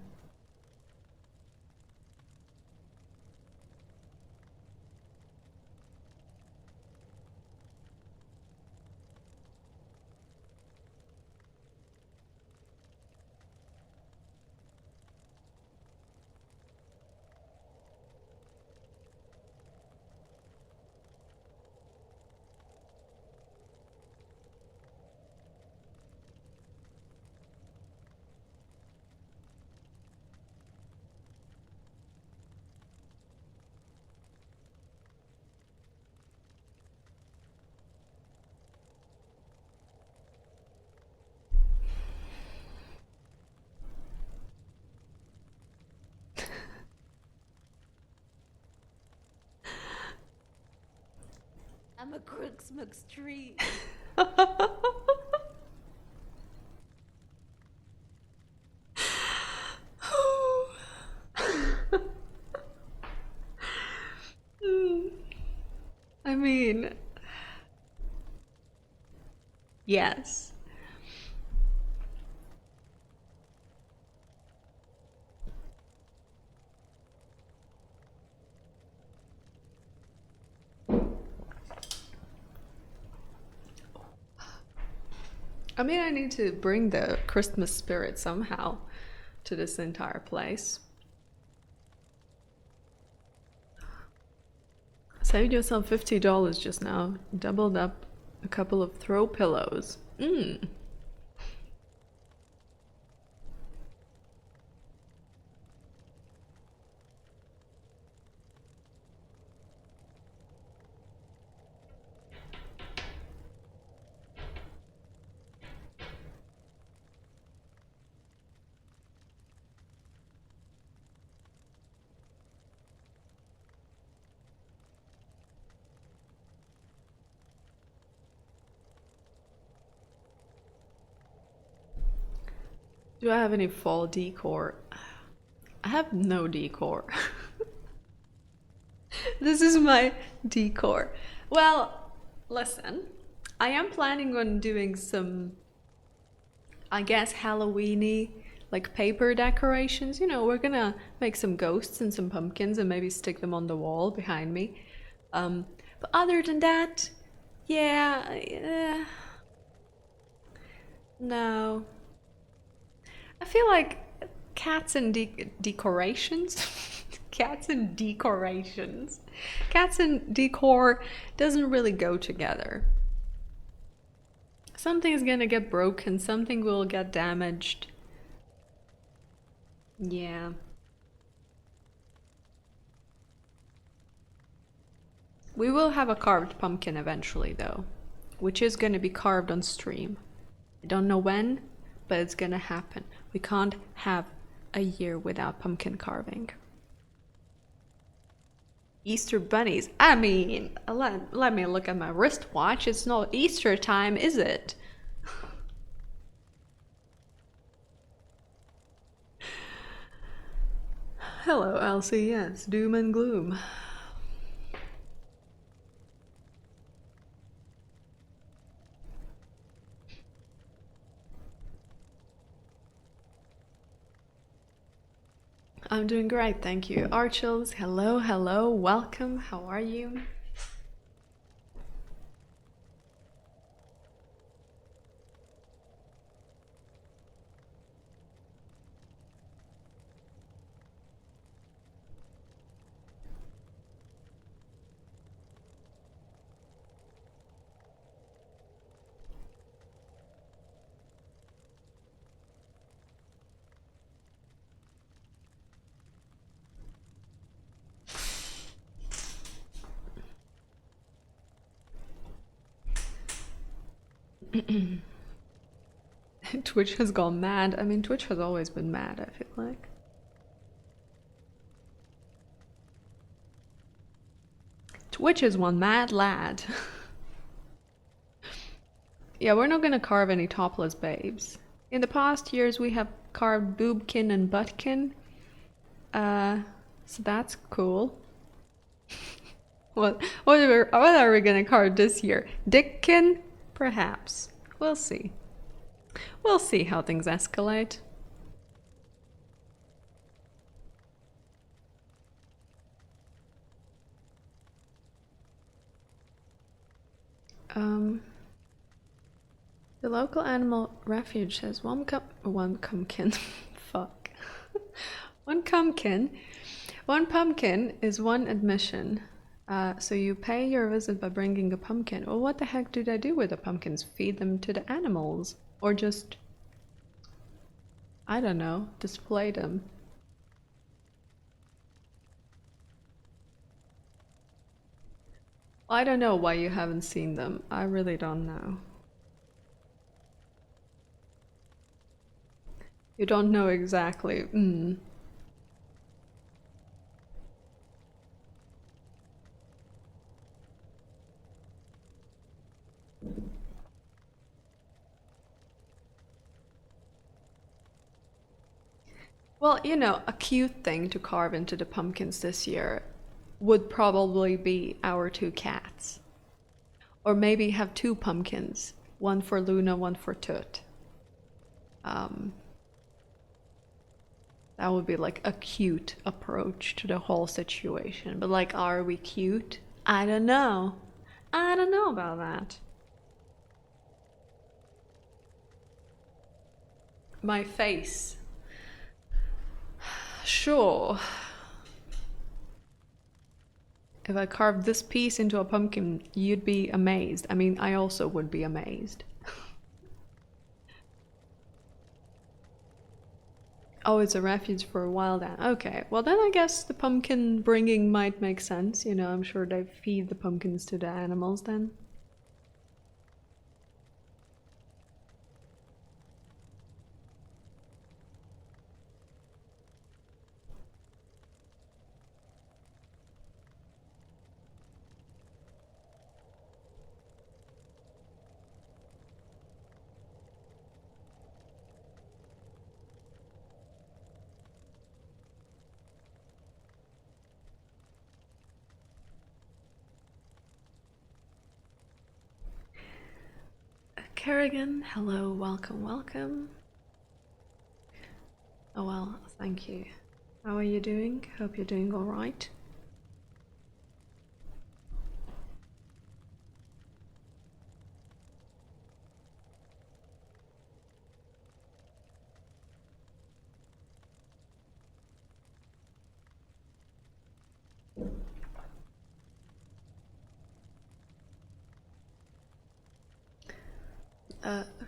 I'm a Christmas tree. I mean, yes. I mean, I need to bring the Christmas spirit somehow to this entire place. Saved yourself $50 just now. Doubled up a couple of throw pillows. Mmm. Do I have any fall decor? I have no decor. This is my decor. Well, listen, I am planning on doing some, I guess, Halloweeny, like paper decorations. You know, we're gonna make some ghosts and some pumpkins and maybe stick them on the wall behind me. But other than that, yeah, no. I feel like cats and decorations. Cats and decorations. Cats and decor doesn't really go together. Something's gonna get broken, something will get damaged. Yeah. We will have a carved pumpkin eventually, though, which is gonna be carved on stream. I don't know when, but it's gonna happen. We can't have a year without pumpkin carving. Easter bunnies. I mean, let me look at my wristwatch. It's not Easter time, is it? Hello, Elsie. Yes, doom and gloom. I'm doing great, thank you. Archels, hello, hello, welcome. How are you? Twitch has gone mad. I mean, Twitch has always been mad, I feel like. Twitch is one mad lad. Yeah, we're not gonna carve any topless babes. In the past years, we have carved boobkin and buttkin. So that's cool. What are we gonna carve this year? Dickkin? Perhaps. We'll see. We'll see how things escalate. Um, the local animal refuge says one pumpkin. Fuck. One pumpkin. One pumpkin is one admission. So you pay your visit by bringing a pumpkin. Well, what the heck do they do with the pumpkins? Feed them to the animals? Or just, I don't know, display them? I don't know why you haven't seen them. I really don't know. You don't know exactly. Well, you know, a cute thing to carve into the pumpkins this year would probably be our two cats. Or maybe have two pumpkins, one for Luna, one for Toot. Um, that would be like a cute approach to the whole situation. But like, are we cute? I don't know. I don't know about that. My face. Sure. If I carved this piece into a pumpkin, you'd be amazed. I mean, I also would be amazed. Oh, it's a refuge for wild animals. Okay, well then I guess the pumpkin bringing might make sense. You know, I'm sure they feed the pumpkins to the animals then. Kerrigan, hello, welcome, welcome. Oh well, thank you. How are you doing? Hope you're doing alright.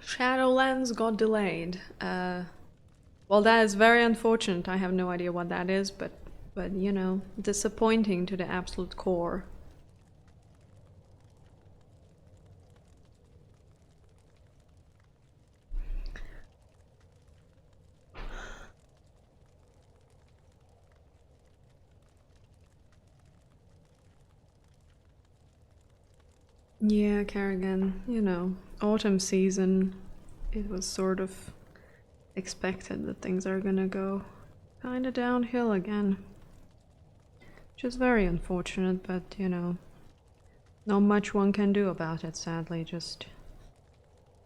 Shadowlands got delayed. Well, that is very unfortunate. I have no idea what that is, but you know, disappointing to the absolute core. Yeah, Kerrigan, you know, autumn season, it was sort of expected that things are gonna go kinda downhill again. Which is very unfortunate, but you know, not much one can do about it, sadly. Just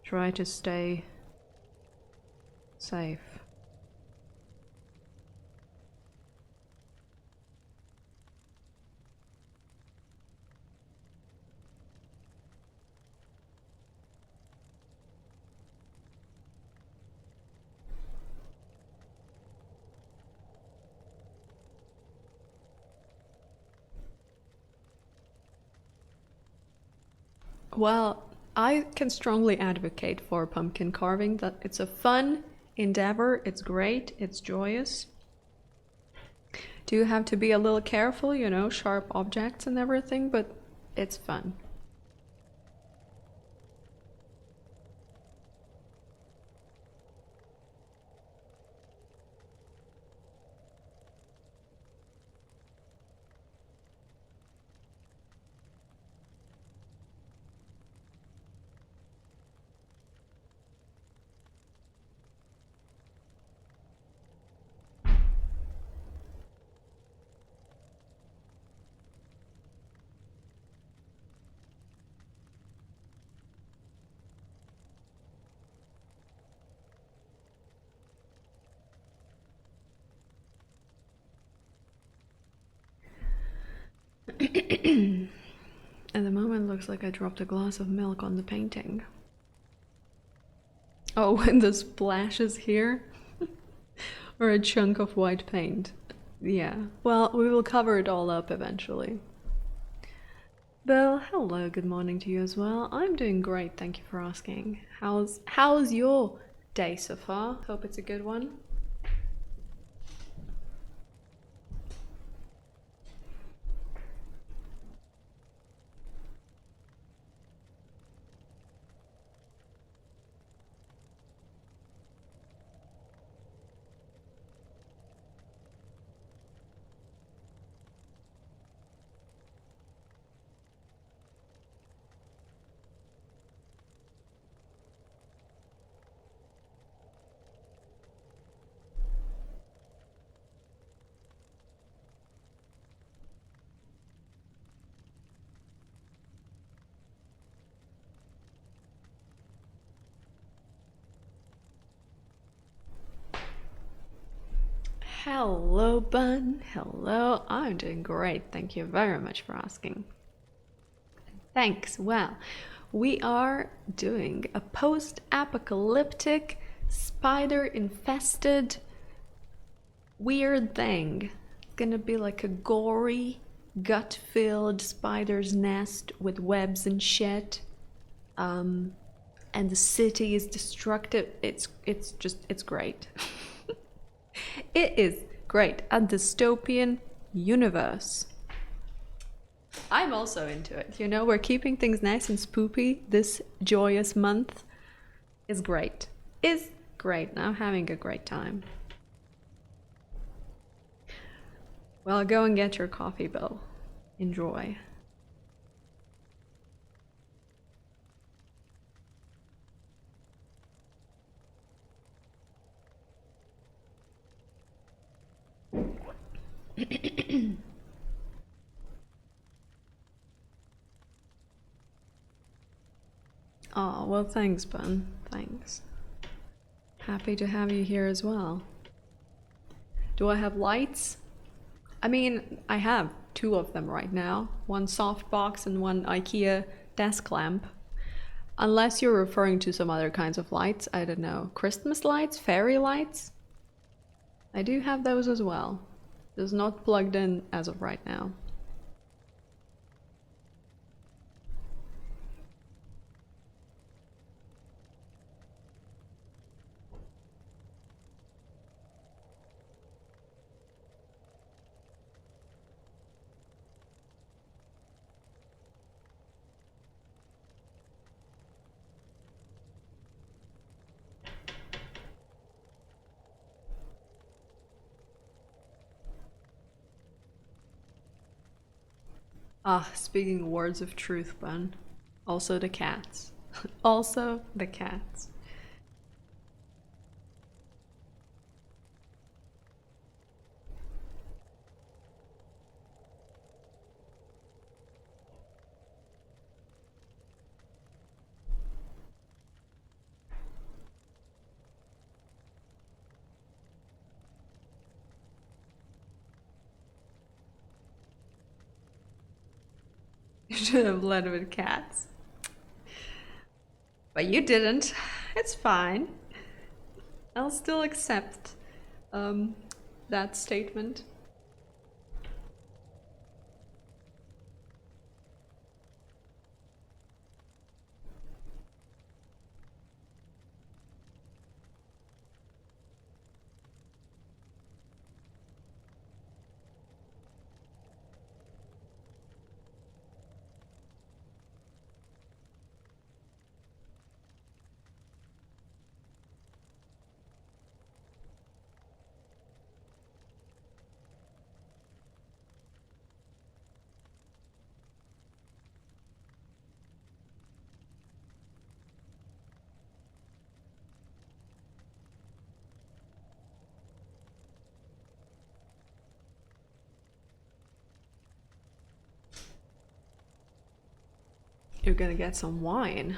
try to stay safe. Well, I can strongly advocate for pumpkin carving, that it's a fun endeavor, it's great, it's joyous. Do you have to be a little careful, you know, sharp objects and everything, but it's fun. At the moment, looks like I dropped a glass of milk on the painting. Oh, and the splashes here? Or a chunk of white paint. Yeah, well, we will cover it all up eventually. Belle, hello, good morning to you as well. I'm doing great, thank you for asking. How's your day so far? Hope it's a good one. Hello, Bun. Hello. I'm doing great. Thank you very much for asking. Thanks. Well, we are doing a post-apocalyptic, spider-infested, weird thing. It's gonna be like a gory, gut-filled spider's nest with webs and shit. And the city is destructive. It's great. It is great. A dystopian universe. I'm also into it. You know, we're keeping things nice and spoopy this joyous month. Is great. Is great. I'm having a great time. Well, go and get your coffee, Bill. Enjoy. Oh, well, thanks, Bun. Thanks. Happy to have you here as well. Do I have lights? I mean, I have two of them right now. One softbox and one IKEA desk lamp. Unless you're referring to some other kinds of lights, I don't know. Christmas lights? Fairy lights? I do have those as well. Just not plugged in as of right now. Ah, speaking words of truth, Bun. Also the cats. Also the cats. You should have led with cats. But you didn't. It's fine. I'll still accept that statement. You're gonna get some wine.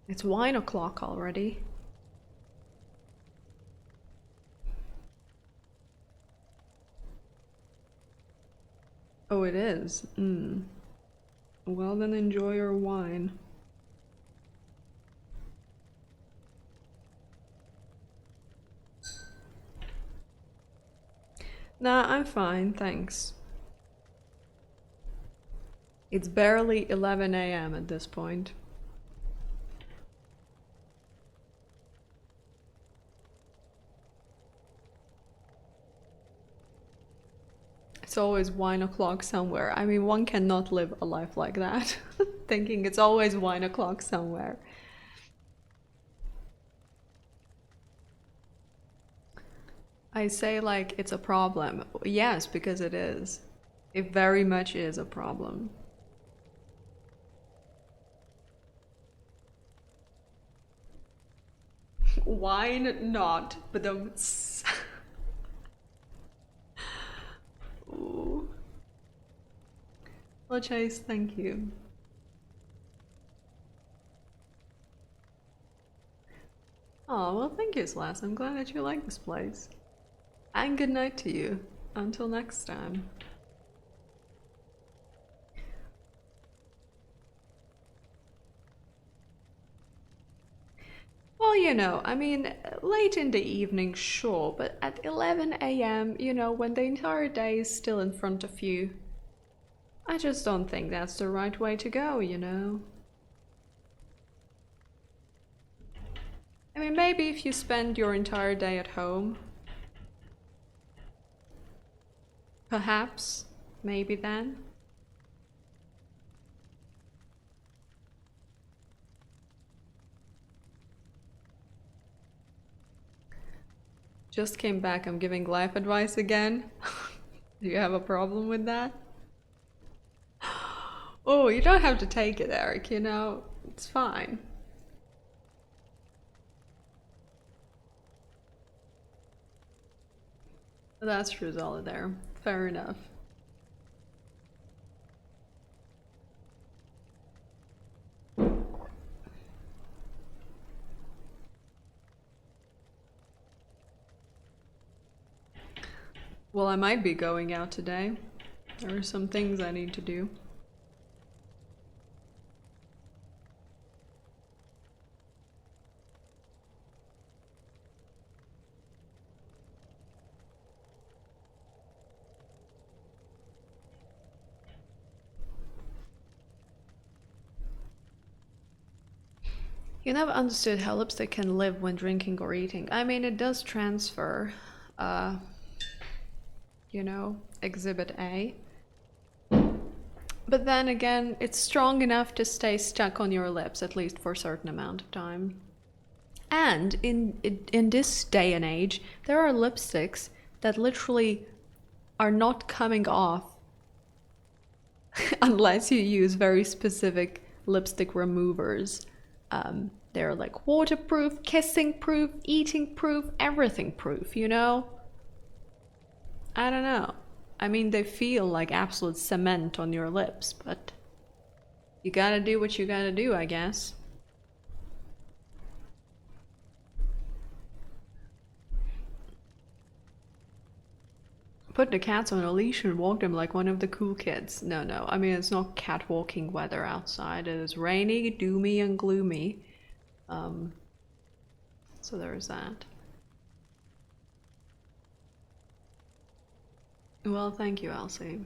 It's wine o'clock already. Oh, it is? Well, then enjoy your wine. Nah, I'm fine, thanks. It's barely 11 a.m. at this point. It's always wine o'clock somewhere. I mean, one cannot live a life like that, thinking it's always wine o'clock somewhere. I say like it's a problem. Yes, because it is. It very much is a problem. Wine not, but Ooh. Well, Chase, thank you. Oh, well, thank you, Slash. I'm glad that you like this place. And good night to you. Until next time. Well, I mean, late in the evening, sure, but at 11 a.m., when the entire day is still in front of you, I just don't think that's the right way to go. I mean, maybe if you spend your entire day at home, perhaps, maybe then. Just came back, I'm giving life advice again. Do you have a problem with that? Oh, you don't have to take it, Eric, it's fine. That's true, there. Fair enough. Well, I might be going out today. There are some things I need to do. You never understood how lipstick can live when drinking or eating. I mean, it does transfer, uh, Exhibit A. But then again, it's strong enough to stay stuck on your lips, at least for a certain amount of time. And in this day and age, there are lipsticks that literally are not coming off unless you use very specific lipstick removers. They're like waterproof, kissing proof, eating proof, everything proof. I don't know. I mean, they feel like absolute cement on your lips, but you gotta do what you gotta do, I guess. Put the cats on a leash and walk them like one of the cool kids. No, no. I mean, it's not catwalking weather outside. It is rainy, doomy, and gloomy. So there's that. Well, thank you, Elsie.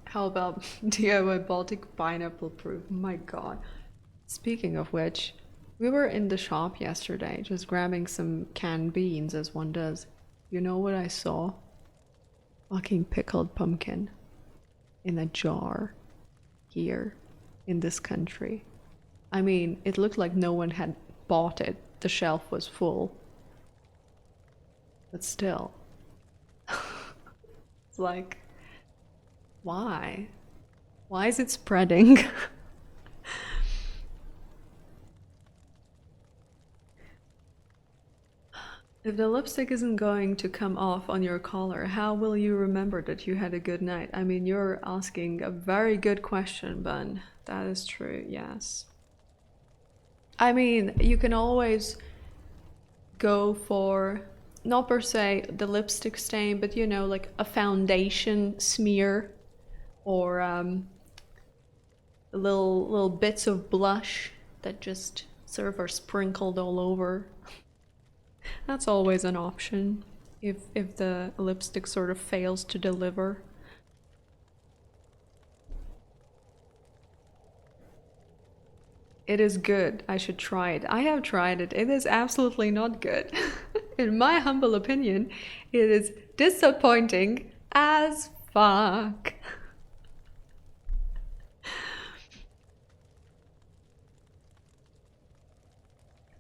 How about DIY Baltic pineapple proof? My god. Speaking of which, we were in the shop yesterday just grabbing some canned beans as one does. You know what I saw? Fucking pickled pumpkin in a jar here in this country. I mean, it looked like no one had bought it. The shelf was full. But still. It's like, why? Why is it spreading? If the lipstick isn't going to come off on your collar, how will you remember that you had a good night? I mean, you're asking a very good question, Bun. That is true, yes. I mean, you can always go for, not per se the lipstick stain, but like a foundation smear or little bits of blush that just sort of are sprinkled all over. That's always an option if the lipstick sort of fails to deliver. It is good. I should try it. I have tried it. It is absolutely not good. In my humble opinion, it is disappointing as fuck.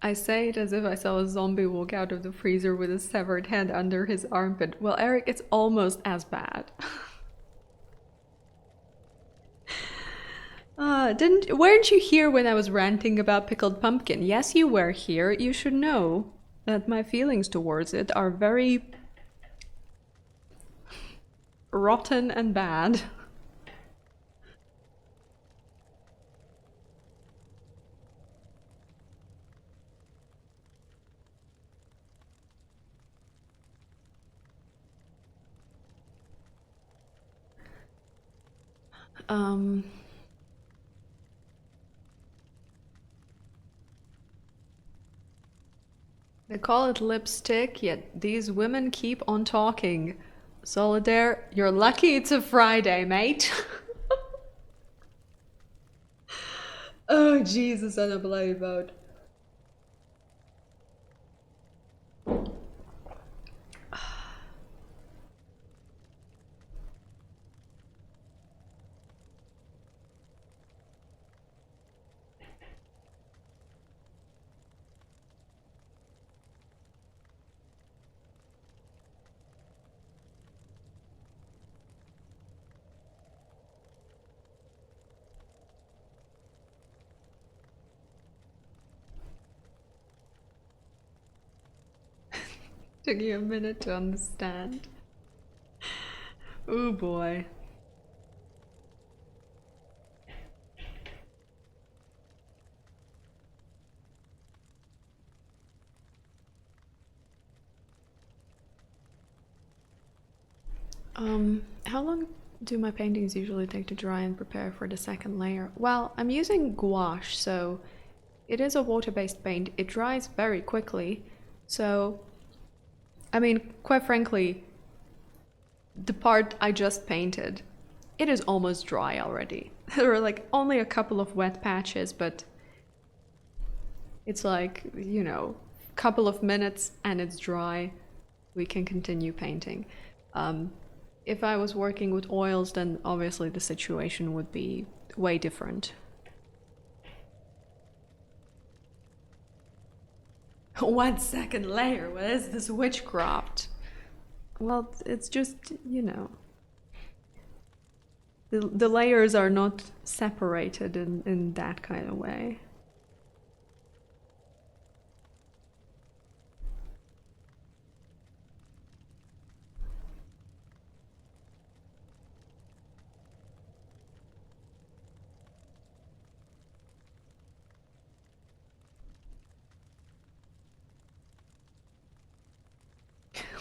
I say it as if I saw a zombie walk out of the freezer with a severed head under his armpit. Well, Eric, it's almost as bad. Weren't you here when I was ranting about pickled pumpkin? Yes, you were here. You should know that my feelings towards it are very rotten and bad. Um, they call it lipstick, yet these women keep on talking. Solidaire, you're lucky it's a Friday, mate. Oh, Jesus, on a bloody boat. Took you a minute to understand. Oh boy. How long do my paintings usually take to dry and prepare for the second layer? Well, I'm using gouache, so it is a water-based paint. It dries very quickly. So, I mean, quite frankly, the part I just painted, it is almost dry already. There are like only a couple of wet patches, but it's like, you know, couple of minutes and it's dry. We can continue painting. If I was working with oils, then obviously the situation would be way different. One second layer, what is this witchcraft? Well, it's just, you know, the layers are not separated in that kind of way.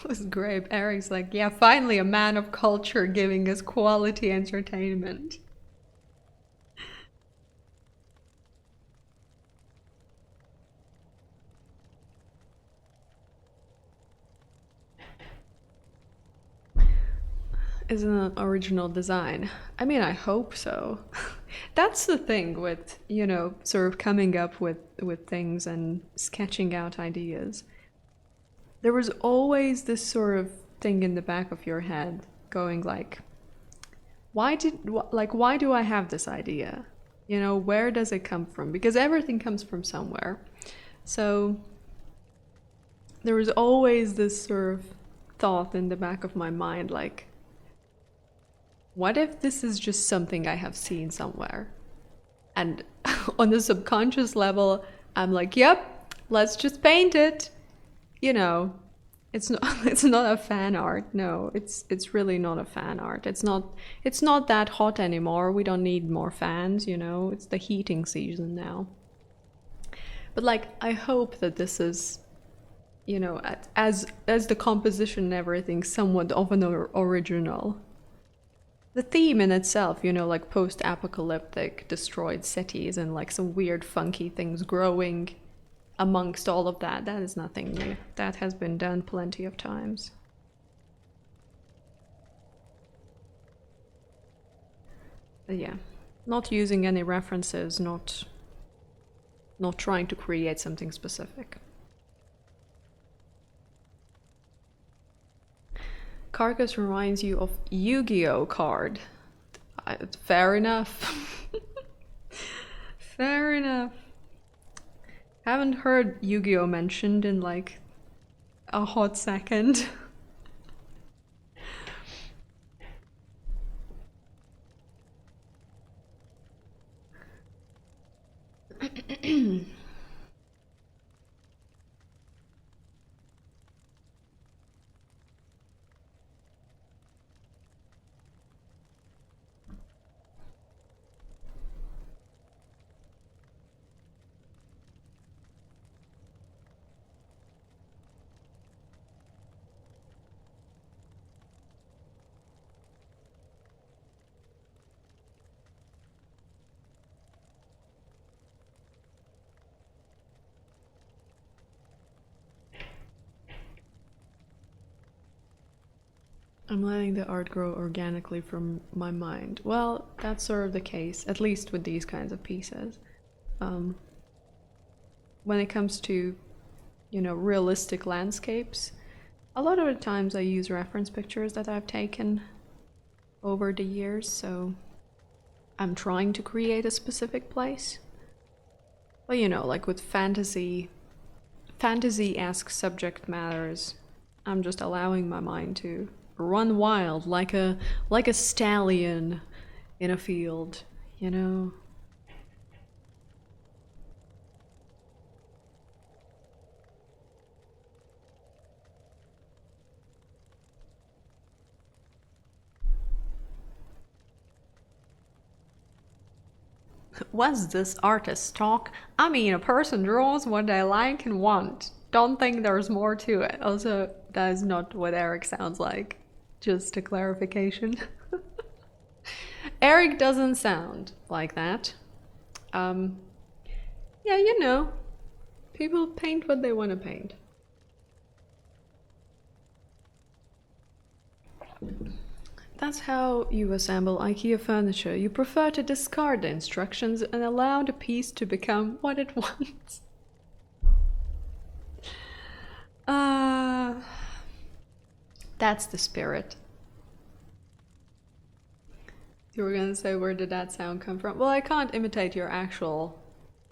It was great. Eric's like, yeah, finally a man of culture giving us quality entertainment. Is an original design. I mean, I hope so. That's the thing with, you know, sort of coming up with things and sketching out ideas. There was always this sort of thing in the back of your head going like, why do I have this idea? You know, where does it come from? Because everything comes from somewhere. So there was always this sort of thought in the back of my mind like, what if this is just something I have seen somewhere? And on the subconscious level, I'm like, yep, let's just paint it. You know, it's not it's not a fan art. No, it's really not a fan art. It's not that hot anymore. We don't need more fans, you know. It's the heating season now. But like I hope that this is, you know, as the composition and everything somewhat of an original. The theme in itself, you know, like post-apocalyptic destroyed cities and like some weird funky things growing amongst all of that, that is nothing new. That has been done plenty of times. But yeah, not using any references, not trying to create something specific. Carcass reminds you of Yu-Gi-Oh card. Fair enough. Fair enough. Haven't heard Yu-Gi-Oh mentioned in like a hot second. I'm letting the art grow organically from my mind. Well, that's sort of the case, at least with these kinds of pieces. Um, when it comes to, realistic landscapes, a lot of the times I use reference pictures that I've taken over the years, so I'm trying to create a specific place. But like with fantasy-esque subject matters, I'm just allowing my mind to run wild like a stallion in a field, you know? What's this artist talk? I mean, a person draws what they like and want. Don't think there's more to it. Also, that is not what Eric sounds like. Just a clarification. Eric doesn't sound like that. Um, yeah, people paint what they want to paint. That's how you assemble IKEA furniture. You prefer to discard the instructions and allow the piece to become what it wants. Uh, that's the spirit. You were gonna say, where did that sound come from? Well, I can't imitate your actual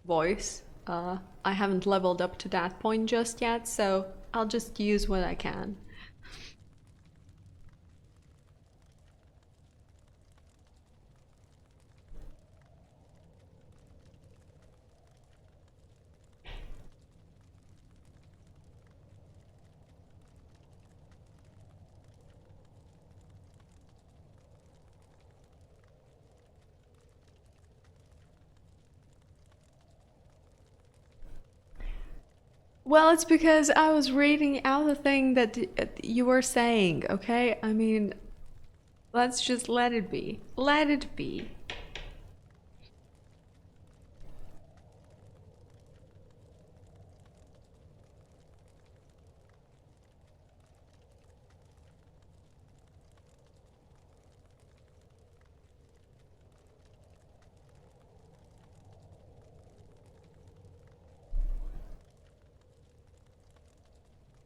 voice. I haven't leveled up to that point just yet, so I'll just use what I can. Well, it's because I was reading out the thing that you were saying, okay? I mean, let's just let it be. Let it be.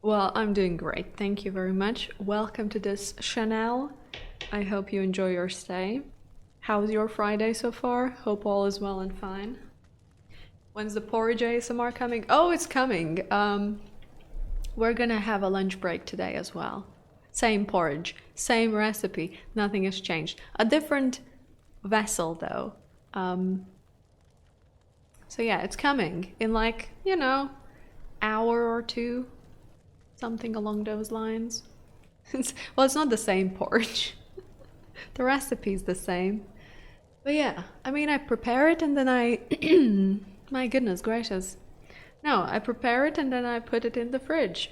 Well, I'm doing great. Thank you very much. Welcome to this Chanel. I hope you enjoy your stay. How's your Friday so far? Hope all is well and fine. When's the porridge ASMR coming? Oh, it's coming. We're gonna have a lunch break today as well. Same porridge, same recipe, nothing has changed. A different vessel though. So yeah, it's coming in like, hour or two. Something along those lines. Well, it's not the same porridge. The recipe's the same. But yeah, I mean, I prepare it and then I. My goodness gracious. No, I prepare it and then I put it in the fridge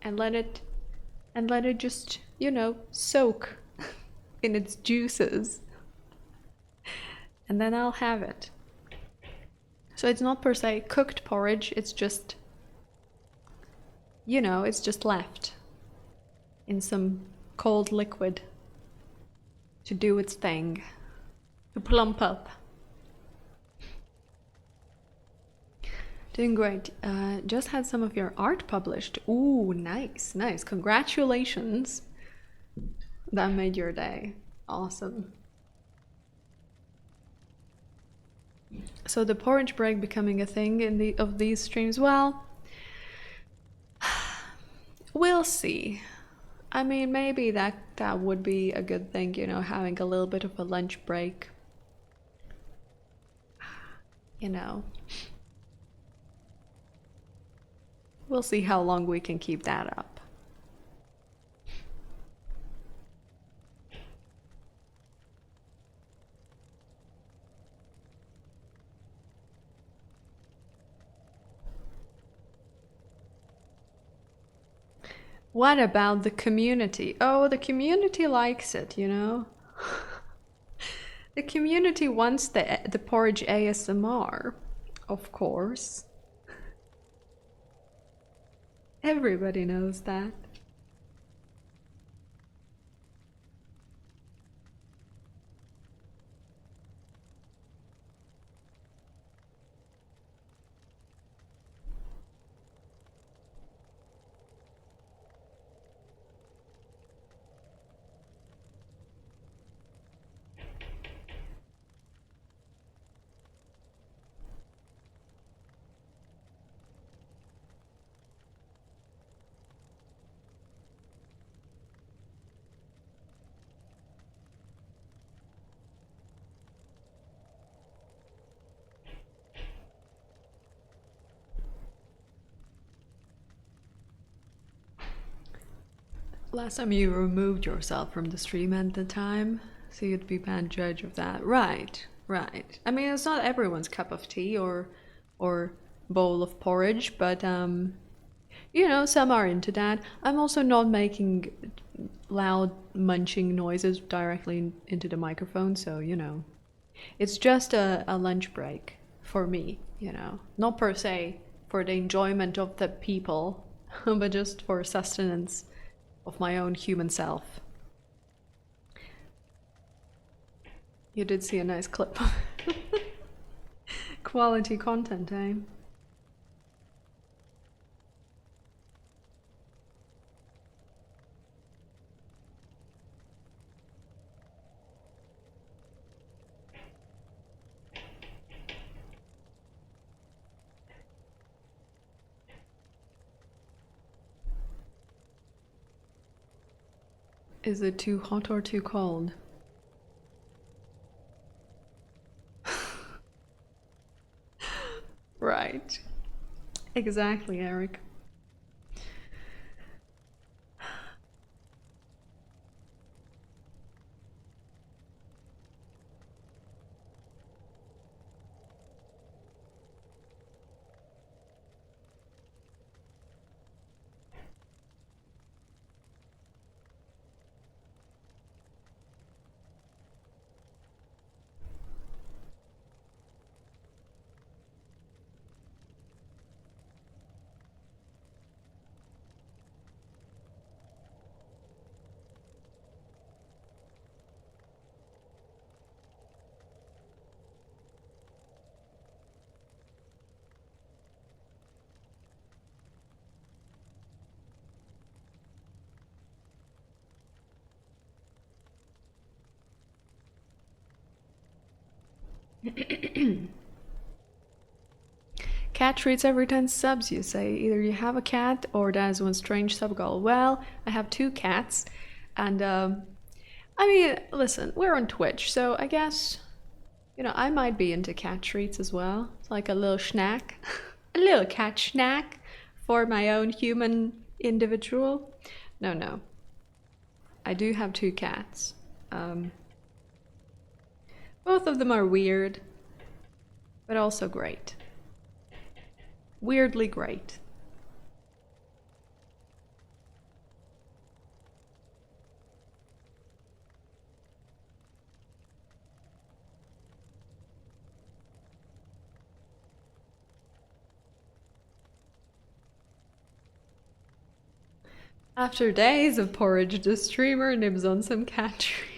and let it just, soak in its juices. And then I'll have it. So it's not per se cooked porridge, it's just it's just left in some cold liquid to do its thing, to plump up. Doing great. Just had some of your art published. Ooh, nice, nice. Congratulations. That made your day. Awesome. So the porridge break becoming a thing of these streams, well, we'll see. I mean, maybe that would be a good thing, having a little bit of a lunch break. We'll see how long we can keep that up. What about the community? Oh, the community likes it, The community wants the porridge ASMR, of course. Everybody knows that. Last time you removed yourself from the stream at the time, so you'd be bad judge of that. Right, right. I mean, it's not everyone's cup of tea or bowl of porridge, but you know, some are into that. I'm also not making loud munching noises directly into the microphone, so you know, it's just a lunch break for me, you know, not per se for the enjoyment of the people, but just for sustenance of my own human self. You did see a nice clip. Quality content, eh? Is it too hot or too cold? Right. Exactly, Eric. Cat treats every 10 subs, you say. Either you have a cat or there's one strange sub goal. Well, I have two cats, and I mean, listen, we're on Twitch, so I guess, you know, I might be into cat treats as well. It's like a little snack, a little cat snack for my own human individual. No, no. I do have two cats. Both of them are weird, but also great. Weirdly great. After days of porridge, the streamer nibs on some cat treat.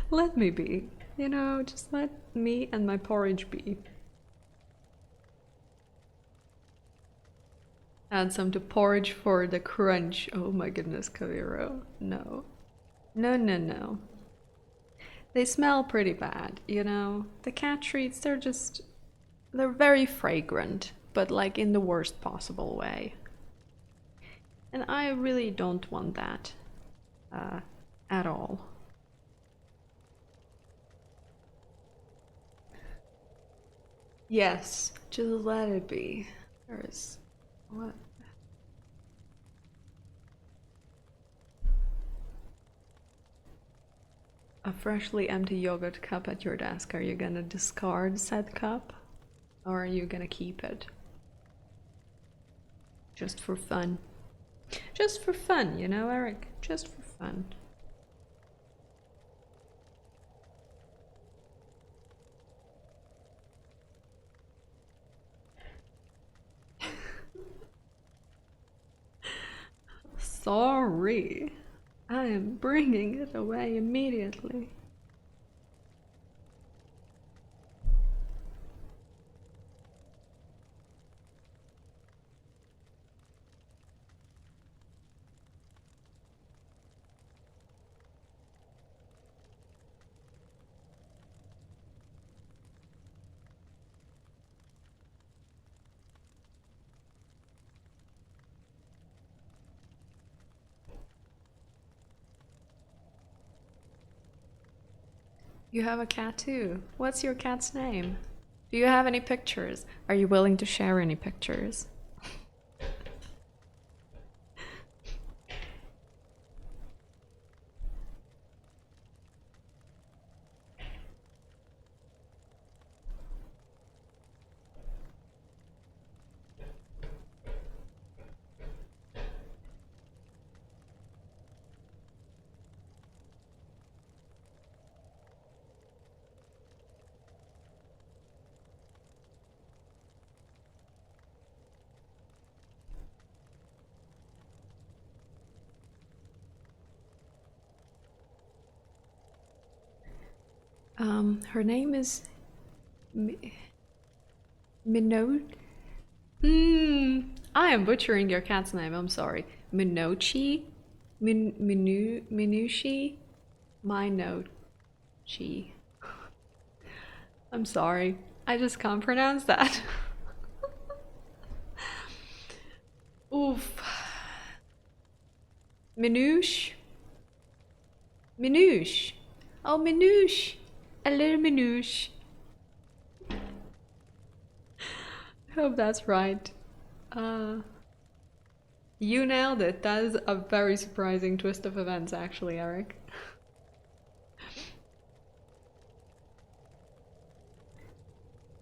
Let me be. You know, just let me and my porridge be. Add some to porridge for the crunch. Oh my goodness, Kaviro. No. No, no, no. They smell pretty bad, you know? The cat treats, they're very fragrant, but like in the worst possible way. And I really don't want that at all. Yes, just let it be. There is what? A freshly empty yogurt cup at your desk. Are you gonna discard said cup? Or are you gonna keep it? Just for fun. Just for fun, you know, Eric? Just for fun. Sorry. I am bringing it away immediately. You have a cat too. What's your cat's name? Do you have any pictures? Are you willing to share any pictures? Her name is Minot. I am butchering your cat's name. I'm sorry. Minochi, Minushi, Minochi. I'm sorry. I just can't pronounce that. Oof. Minouche. Minouche. Oh, Minouche. A little Minouche. I hope that's right. You nailed it. That is a very surprising twist of events, actually, Eric.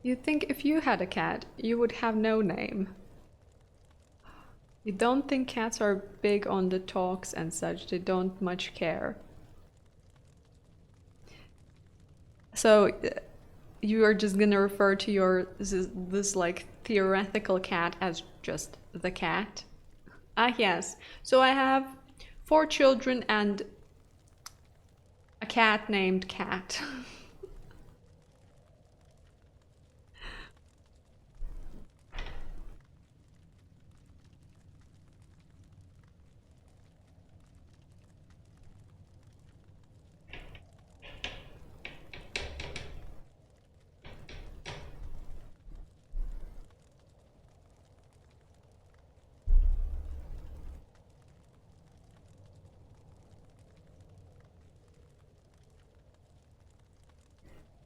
You'd think if you had a cat, you would have no name. You don't think cats are big on the talks and such, they don't much care. So you are just gonna refer to your this like theoretical cat as just the cat? Ah, yes. So I have 4 children and a cat named Cat.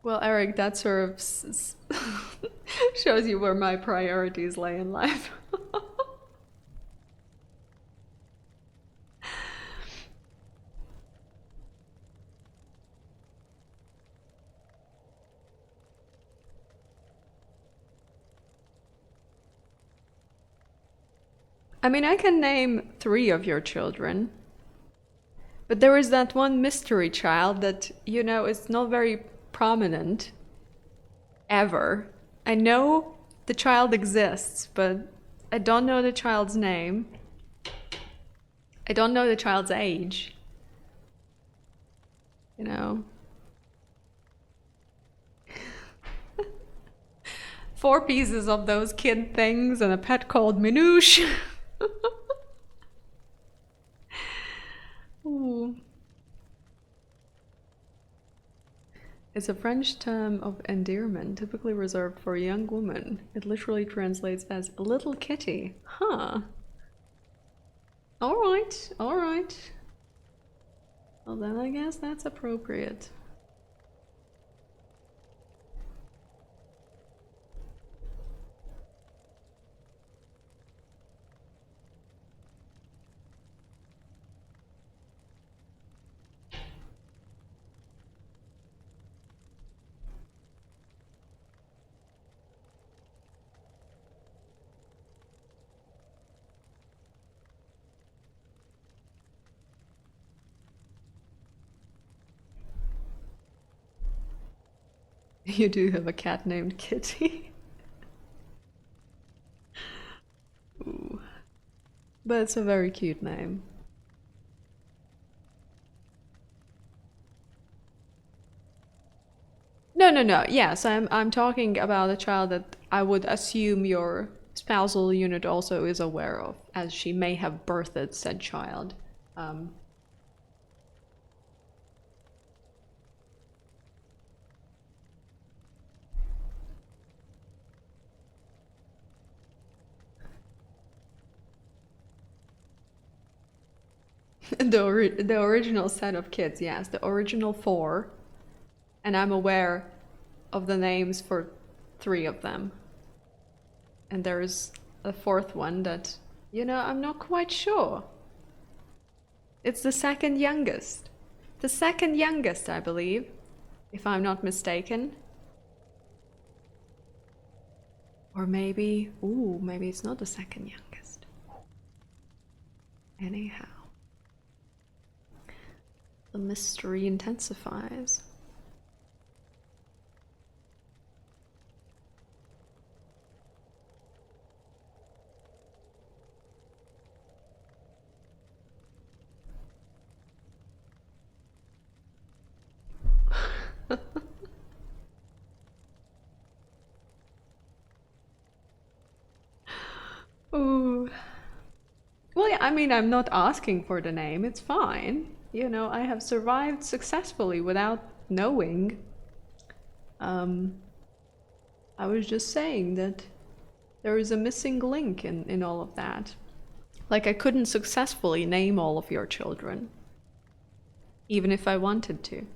Well, Eric, that sort of shows you where my priorities lay in life. I mean, I can name 3 of your children, but there is that one mystery child that, is not very prominent ever. I know the child exists, but I don't know the child's name. I don't know the child's age. You know? 4 pieces of those kid things and a pet called Minouche. Ooh. It's a French term of endearment, typically reserved for a young woman. It literally translates as little kitty. Huh. Alright, alright. Well, then I guess that's appropriate. You do have a cat named Kitty. Ooh. But it's a very cute name. No, no, no. Yes, I'm talking about a child that I would assume your spousal unit also is aware of, as she may have birthed said child. Um, the original set of kids, yes, the original 4, and I'm aware of the names for 3 of them. And there's a 4th one that, I'm not quite sure. It's the second youngest. The second youngest, I believe, if I'm not mistaken. Or maybe, maybe it's not the second youngest. Anyhow, the mystery intensifies. I mean, I'm not asking for the name, it's fine. You know, I have survived successfully without knowing. Um, I was just saying that there is a missing link in all of that. Like, I couldn't successfully name all of your children, even if I wanted to.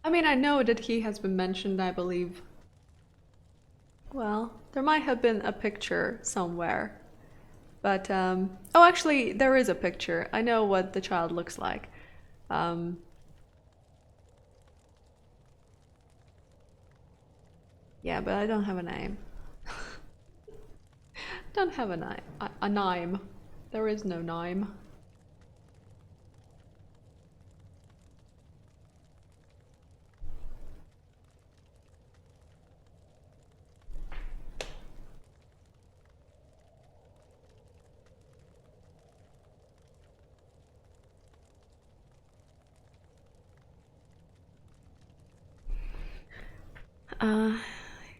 I mean, I know that he has been mentioned, I believe. Well, there might have been a picture somewhere. But, oh, actually, there is a picture. I know what the child looks like. Um, yeah, but I don't have a name. Don't have a name. A name. There is no name.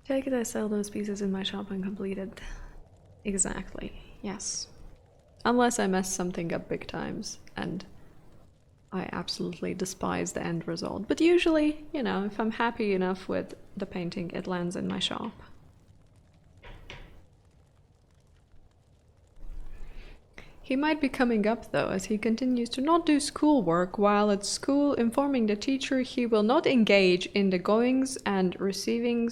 Take it I sell those pieces in my shop and completed. Exactly, yes. Unless I mess something up big times, and I absolutely despise the end result. But usually, you know, if I'm happy enough with the painting, it lands in my shop. He might be coming up though, as he continues to not do schoolwork while at school, informing the teacher he will not engage in the goings and receiving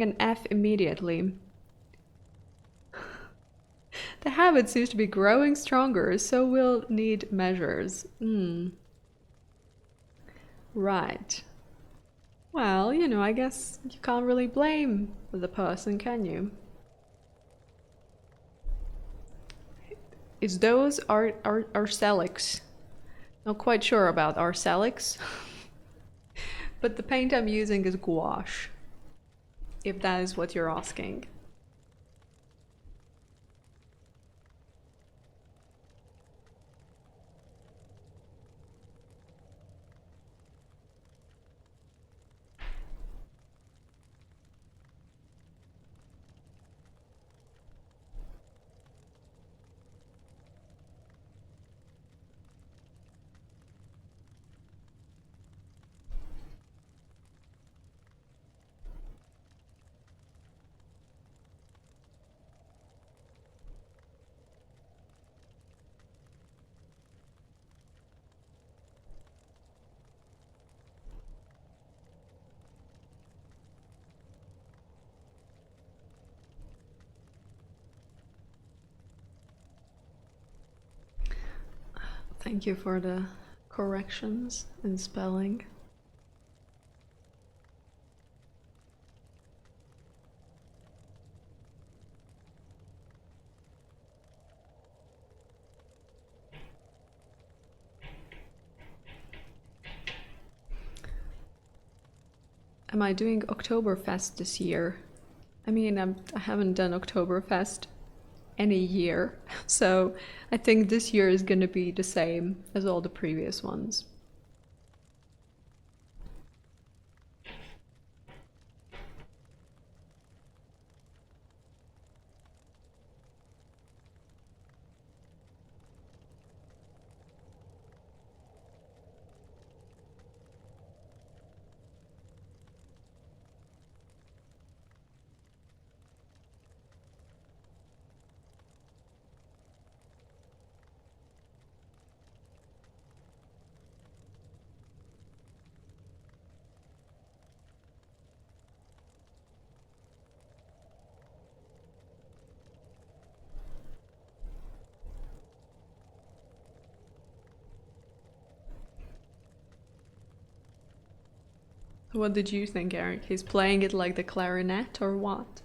an F immediately. The habit seems to be growing stronger, so we'll need measures. Right. Well, you know, I guess you can't really blame the person, can you? It's those Arcelics. Not quite sure about Arcelics, but the paint I'm using is gouache, if that is what you're asking. Thank you for the corrections in spelling. Am I doing Oktoberfest this year? I mean, I haven't done Oktoberfest any year, so I think this year is gonna be the same as all the previous ones. What did you think, Eric? He's playing it like the clarinet or what?